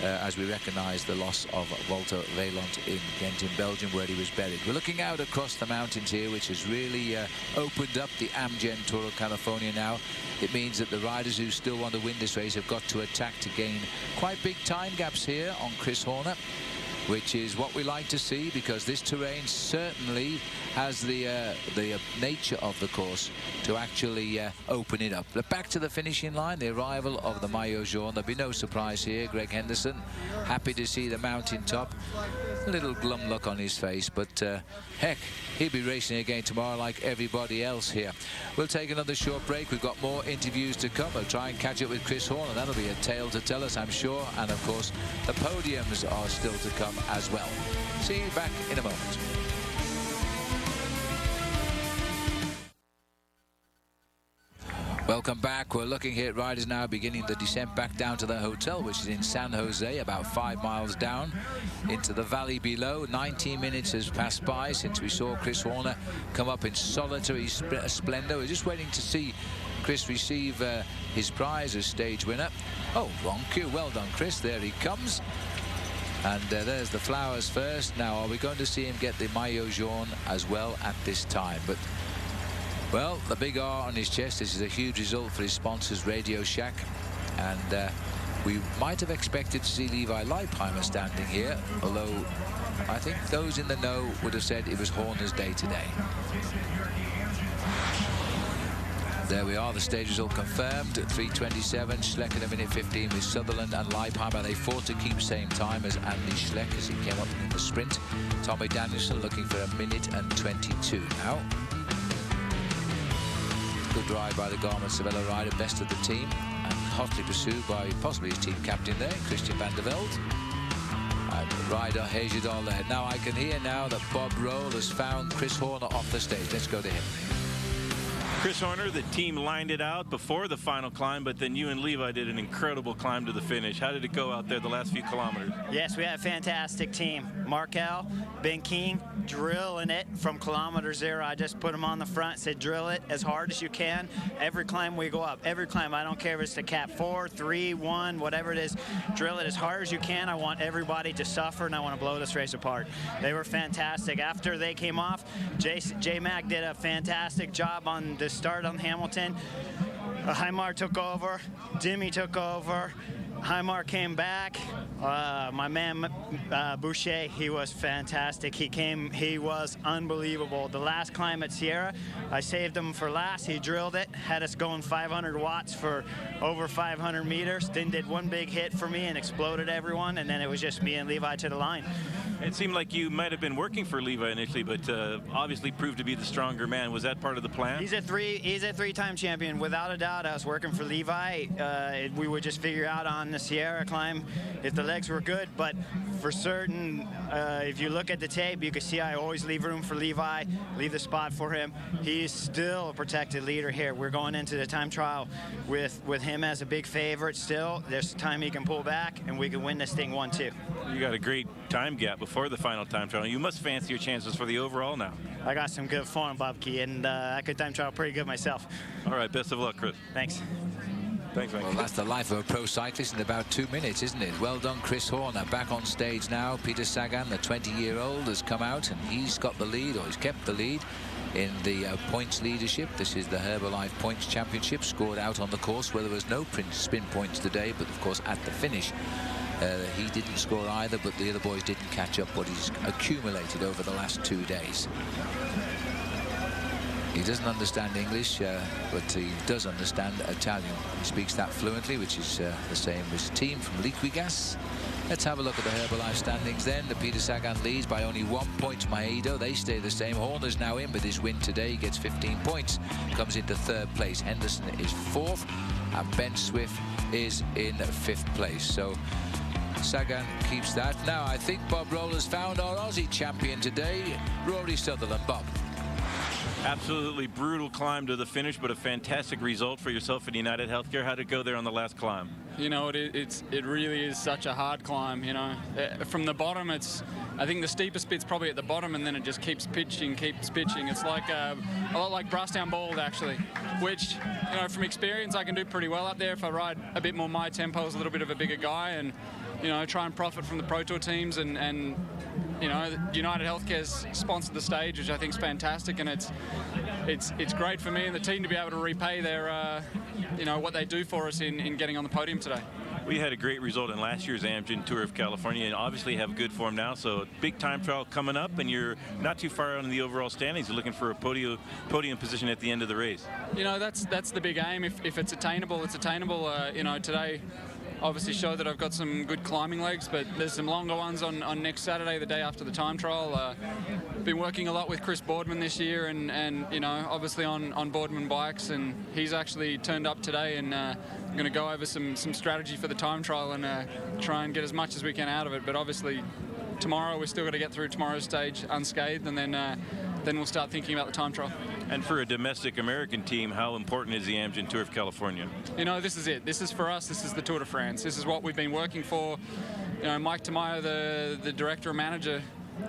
as we recognise the loss of Walter Weland in Ghent in Belgium, where he was buried. We're looking out across the mountains here, which has really opened up the Amgen Tour of California now. It means that the riders who still want to win this race have got to attack to gain quite big time gaps here on Chris Horner, which is what we like to see, because this terrain certainly has the nature of the course to actually open it up. But back to the finishing line, the arrival of the Maillot Jaune. There'll be no surprise here. Greg Henderson, happy to see the mountain top. A little glum look on his face, but heck, he'll be racing again tomorrow like everybody else here. We'll take another short break. We've got more interviews to come. We'll try and catch up with Chris Horner. That'll be a tale to tell us, I'm sure. And of course, the podiums are still to come as well. See you back in a moment. Welcome back. We're looking here at riders now beginning the descent back down to the hotel, which is in San Jose, about 5 miles down into the valley below. 19 minutes has passed by since we saw Chris Horner come up in solitary splendor. We're just waiting to see Chris receive his prize as stage winner. Oh, wrong cue. Well done, Chris. There he comes. And there's the flowers first. Now, are we going to see him get the Maillot Jaune as well at this time? But well, the big R on his chest. This is a huge result for his sponsors, Radio Shack. And we might have expected to see Levi Leipheimer standing here, although I think those in the know would have said it was Horner's day today. There we are, the stage result confirmed at 3:27. Schleck at a minute 15 with Sutherland and Leipheimer. They fought to keep same time as Andy Schleck as he came up in the sprint. Tommy Danielson looking for a minute and 22 now. Good drive by the Garmin Cervelo rider, best of the team, and hotly pursued by possibly his team captain there, Christian van der Velde. And rider Hejidal there. Now I can hear now that Bob Roll has found Chris Horner off the stage. Let's go to him. Chris Horner, the team lined it out before the final climb, but then you and Levi did an incredible climb to the finish. How did it go out there the last few kilometers? Yes, we had a fantastic team. Markel, Ben King, drilling it from kilometer 0. I just put them on the front, said drill it as hard as you can. Every climb we go up, every climb, I don't care if it's to cap 4, 3, 1, whatever it is, drill it as hard as you can. I want everybody to suffer, and I want to blow this race apart. They were fantastic. After they came off, J-Mac did a fantastic job on the start on Hamilton. Heimar took over, Jimmy took over, Heimar came back. My man Boucher, he was fantastic. He was unbelievable. The last climb at Sierra, I saved him for last. He drilled it, had us going 500 watts for over 500 meters. Then did one big hit for me and exploded everyone, and then it was just me and Levi to the line. It seemed like you might have been working for Levi initially, but obviously proved to be the stronger man. Was that part of the plan? He's a three-time champion. Without a doubt, I was working for Levi. We would just figure out on the Sierra climb if the legs were good, but for certain, if you look at the tape, you can see I always leave room for Levi, leave the spot for him. He's still a protected leader here. We're going into the time trial with him as a big favorite still. There's time he can pull back, and we can win this thing 1-2. You got a great time gap before the final time trial. You must fancy your chances for the overall now. I got some good form, Bobke, and I could time trial pretty good myself. All right, best of luck, Chris. Thanks. Thanks, Mike. Well, that's the life of a pro cyclist in about 2 minutes, isn't it? Well done, Chris Horner. Back on stage now. Peter Sagan, the 20-year-old, has come out, and he's got the lead, or he's kept the lead in the points leadership. This is the Herbalife Points Championship, scored out on the course where there was no spin points today, but of course at the finish he didn't score either, but the other boys didn't catch up what he's accumulated over the last 2 days. He doesn't understand English, but he does understand Italian. He speaks that fluently, which is the same as team from Liquigas. Let's have a look at the Herbalife standings then. The Peter Sagan leads by only 1 point. Maedo, they stay the same. Horner's now in with his win today. He gets 15 points. Comes into 3rd place. Henderson is 4th. And Ben Swift is in 5th place. So Sagan keeps that. Now, I think Bob Roll has found our Aussie champion today, Rory Sutherland. Bob. Absolutely brutal climb to the finish, but a fantastic result for yourself at United Healthcare. How'd it go there on the last climb? You know, it really is such a hard climb, you know. From the bottom, I think the steepest bit's probably at the bottom, and then it just keeps pitching. It's like a lot like Brasstown Bald, actually, which, you know, from experience, I can do pretty well up there if I ride a bit more my tempo as a little bit of a bigger guy, and, you know, try and profit from the Pro Tour teams, and you know, United Healthcare's sponsored the stage, which I think is fantastic, and it's great for me and the team to be able to repay their, you know, what they do for us in getting on the podium today. We had a great result in last year's Amgen Tour of California, and obviously have good form now. So big time trial coming up, and you're not too far out in the overall standings. You're looking for a podium position at the end of the race. You know, that's the big aim. If it's attainable, it's attainable. You know, today obviously showed that I've got some good climbing legs, but there's some longer ones on next Saturday, the day after the time trial. Been working a lot with Chris Boardman this year, and you know, obviously on Boardman bikes, and he's actually turned up today, and I'm going to go over some strategy for the time trial and try and get as much as we can out of it. But obviously tomorrow we're still got to get through tomorrow's stage unscathed, and then we'll start thinking about the time trial. And for a domestic American team, how important is the Amgen Tour of California? You know, this is it. This is for us. This is the Tour de France. This is what we've been working for. You know, Mike Tamayo, the director and manager,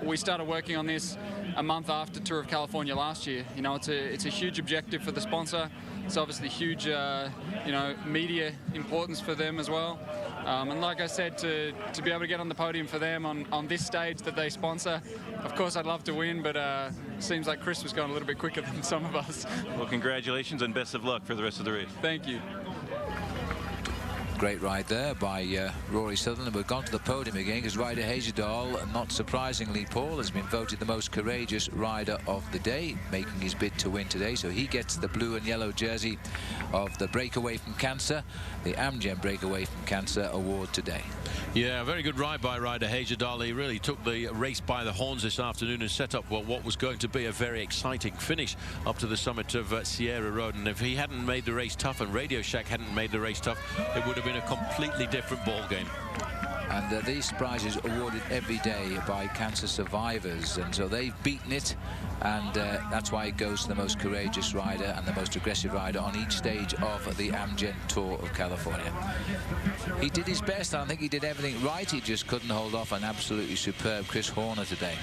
we started working on this a month after Tour of California last year. You know, it's a huge objective for the sponsor. It's obviously huge, you know, media importance for them as well. And like I said, to be able to get on the podium for them on this stage that they sponsor, of course I'd love to win, but seems like Chris was going a little bit quicker than some of us. Well, congratulations and best of luck for the rest of the race. Thank you. Great ride there by Rory Sutherland. We've gone to the podium again because rider Hejidal, not surprisingly, Paul, has been voted the most courageous rider of the day, making his bid to win today. So he gets the blue and yellow jersey of the Breakaway from Cancer, the Amgen Breakaway from Cancer award today. Yeah, very good ride by rider Hejidal. He really took the race by the horns this afternoon and set up what was going to be a very exciting finish up to the summit of Sierra Road. And if he hadn't made the race tough and Radio Shack hadn't made the race tough, it would have been a completely different ball game. And these prizes awarded every day by cancer survivors, and so they've beaten it, and that's why it goes to the most courageous rider and the most aggressive rider on each stage of the Amgen Tour of California. He did his best. I think he did everything right. He just couldn't hold off an absolutely superb Chris Horner today.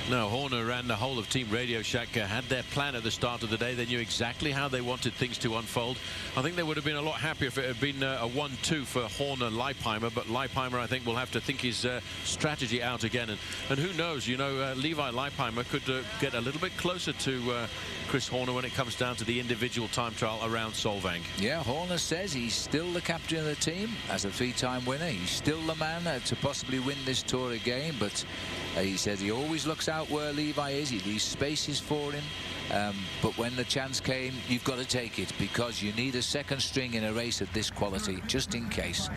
No, Horner and the whole of Team Radio Shack had their plan at the start of the day. They knew exactly how they wanted things to unfold. I think they would have been a lot happier if it had been a 1-2 for Horner-Leipheimer, but Leipheimer, I think, will have to think his strategy out again. And who knows, you know, Levi Leipheimer could get a little bit closer to Chris Horner when it comes down to the individual time trial around Solvang. Yeah, Horner says he's still the captain of the team as a 3-time winner. He's still the man to possibly win this tour again, but he says he always looks out where Levi is. He leaves spaces for him. But when the chance came, you've got to take it, because you need a second string in a race of this quality, just in case.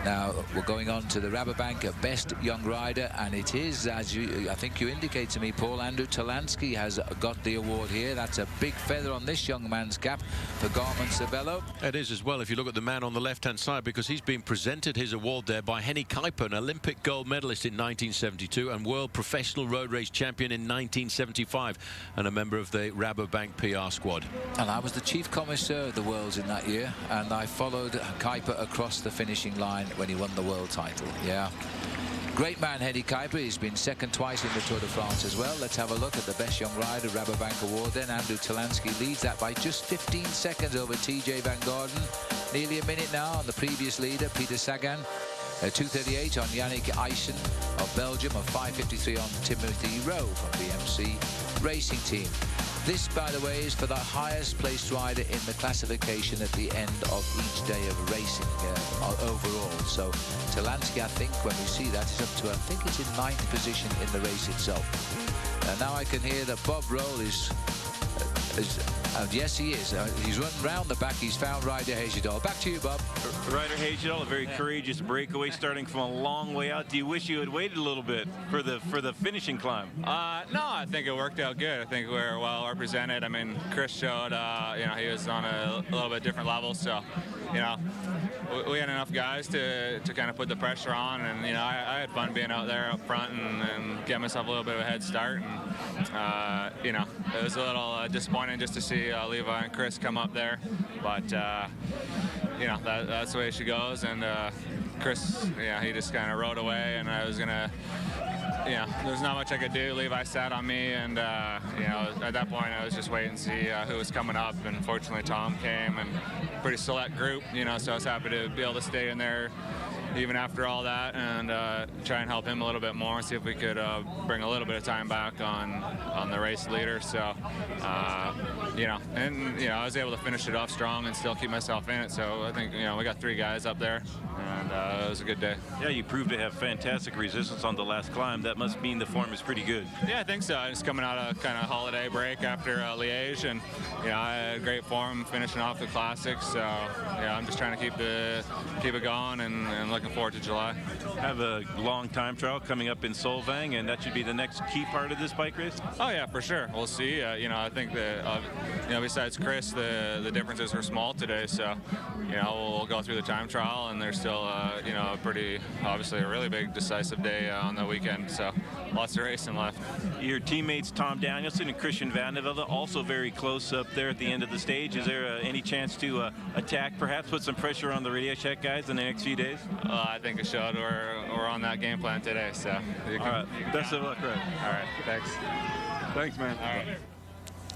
Now we're going on to the Rabobank Best Young Rider, and it is, as I think you indicate to me, Paul, Andrew Talansky has got the award here. That's a big feather on this young man's cap for Garmin Cervelo. It is as well if you look at the man on the left-hand side, because he's been presented his award there by Henny Kuiper, an Olympic gold medalist in 1972 and world professional road race champion in 1975, and a member of the Rabobank PR squad. And I was the chief commissaire of the Worlds in that year, and I followed Kuiper across the finishing line when he won the world title. Yeah, great man, Henny Kuiper. He's been second twice in the Tour de France as well. Let's have a look at the Best Young Rider Rabobank Award. Then Andrew Talansky leads that by just 15 seconds over TJ Van Gordon. Nearly a minute now on the previous leader, Peter Sagan. 2:38 on Yannick Aysen of Belgium, a 5:53 on Timothy Rowe from BMC Racing Team. This, by the way, is for the highest placed rider in the classification at the end of each day of racing overall. So Talansky, I think, when we see that, is up to, I think it's in 9th position in the race itself. And now I can hear that Bob Roll is yes, he is. He's run round the back. He's found Ryder Hagedal. Back to you, Bob. Ryder Hagedal, a very courageous breakaway, starting from a long way out. Do you wish you had waited a little bit for the finishing climb? No, I think it worked out good. I think we were well represented. I mean, Chris showed, you know, he was on a little bit different level, so, you know, we had enough guys to kind of put the pressure on, and, you know, I had fun being out there up front and get myself a little bit of a head start, and, you know, it was a little disappointing just to see Levi and Chris come up there, but, you know, that's the way she goes, and Chris, yeah, he just kind of rode away, and I was gonna, you know, there's not much I could do. Levi sat on me, and you know, at that point I was just waiting to see who was coming up, and fortunately Tom came, and pretty select group, you know, so I was happy to be able to stay in there even after all that, and try and help him a little bit more, see if we could bring a little bit of time back on the race leader. So, you know, and, you know, I was able to finish it off strong and still keep myself in it. So I think, you know, we got 3 guys up there, and it was a good day. Yeah, you proved to have fantastic resistance on the last climb. That must mean the form is pretty good. Yeah, I think so. Just coming out of kind of holiday break after Liège, and, you know, I had great form finishing off the classics. So, yeah, I'm just trying to keep it going, and looking forward to July. Have a long time trial coming up in Solvang, and that should be the next key part of this bike race? Oh yeah, for sure. We'll see. You know, I think that, you know, besides Chris, the differences were small today, so, you know, we'll go through the time trial, and there's still, you know, obviously a really big decisive day on the weekend, so lots of racing left. Your teammates Tom Danielson and Christian Vandevelde also very close up there at the end of the stage. Is there any chance to attack, perhaps put some pressure on the Radio Shack guys in the next few days? I think it showed we're on that game plan today, so. All right, best of luck, Red. All right, thanks. Thanks, man. All right.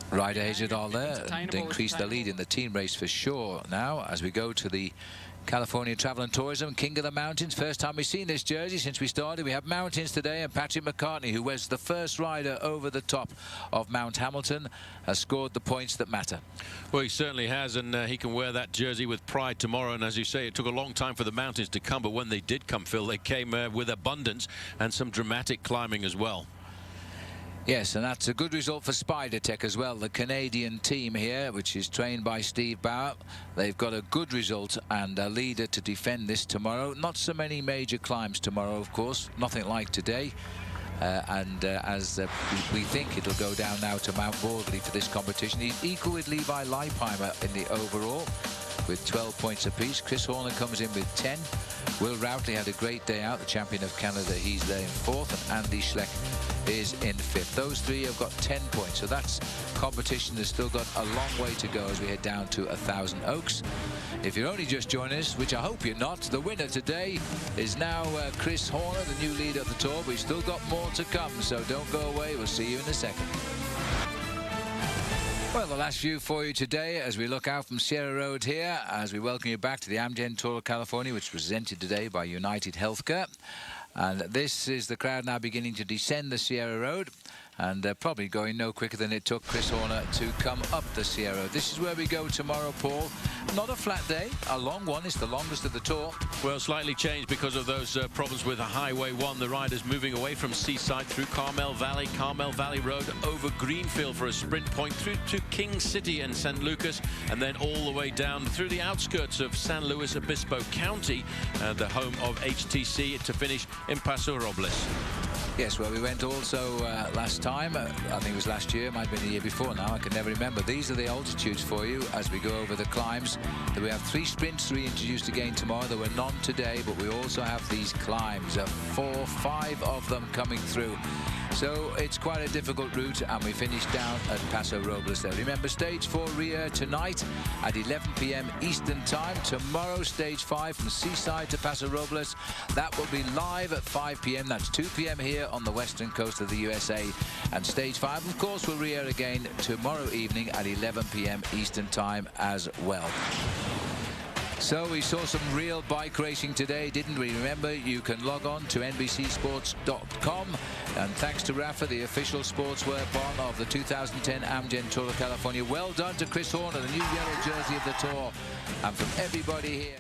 Ryder Hagedal there to increase the lead in the team race for sure. Now, as we go to the California Travel and Tourism, King of the Mountains. First time we've seen this jersey since we started. We have mountains today, and Patrick McCartney, who was the first rider over the top of Mount Hamilton, has scored the points that matter. Well, he certainly has, and he can wear that jersey with pride tomorrow. And as you say, it took a long time for the mountains to come, but when they did come, Phil, they came with abundance and some dramatic climbing as well. Yes, and that's a good result for Spider Tech as well, the Canadian team here, which is trained by Steve Bauer. They've got a good result and a leader to defend this tomorrow. Not so many major climbs tomorrow, of course, nothing like today. As we think it'll go down now to Mount Bordley for this competition. He's equal with Levi Leipheimer in the overall with 12 points apiece. Chris Horner comes in with 10. Will Routley had a great day out, the champion of Canada. He's there in 4th, and Andy Schleck is in 5th. Those three have got 10 points, so that's competition has still got a long way to go as we head down to 1,000 Oaks. If you're only just joining us, which I hope you're not, the winner today is now Chris Horner, the new leader of the tour. We've still got more to come, so don't go away. We'll see you in a second. Well, the last view for you today as we look out from Sierra Road here, as we welcome you back to the Amgen Tour of California, which is presented today by United Healthcare. And this is the crowd now beginning to descend the Sierra Road, and probably going no quicker than it took Chris Horner to come up the Sierra Road. This is where we go tomorrow, Paul. Not a flat day, a long one. It's the longest of the tour. Well, slightly changed because of those problems with Highway 1. The riders moving away from Seaside through Carmel Valley Road, over Greenfield for a sprint point, through to King City and San Lucas, and then all the way down through the outskirts of San Luis Obispo County, the home of HTC, to finish in Paso Robles. Yes, well, we went also last time. I think it was last year, might have been the year before now. I can never remember. These are the altitudes for you as we go over the climbs. We have 3 sprints to be introduced again tomorrow. There were none today, but we also have these climbs, 5 of them coming through. So it's quite a difficult route, and we finish down at Paso Robles there. Remember, stage 4 Rio tonight at 11 p.m. Eastern time. Tomorrow, stage 5 from Seaside to Paso Robles. That will be live at 5 p.m. That's 2 p.m. here on the western coast of the USA. And stage 5, of course, will re-air again tomorrow evening at 11 p.m. Eastern time as well. So we saw some real bike racing today, didn't we? Remember, you can log on to NBCSports.com. And thanks to Rafa, the official sportswear partner of the 2010 Amgen Tour of California. Well done to Chris Horner, the new yellow jersey of the tour. And from everybody here.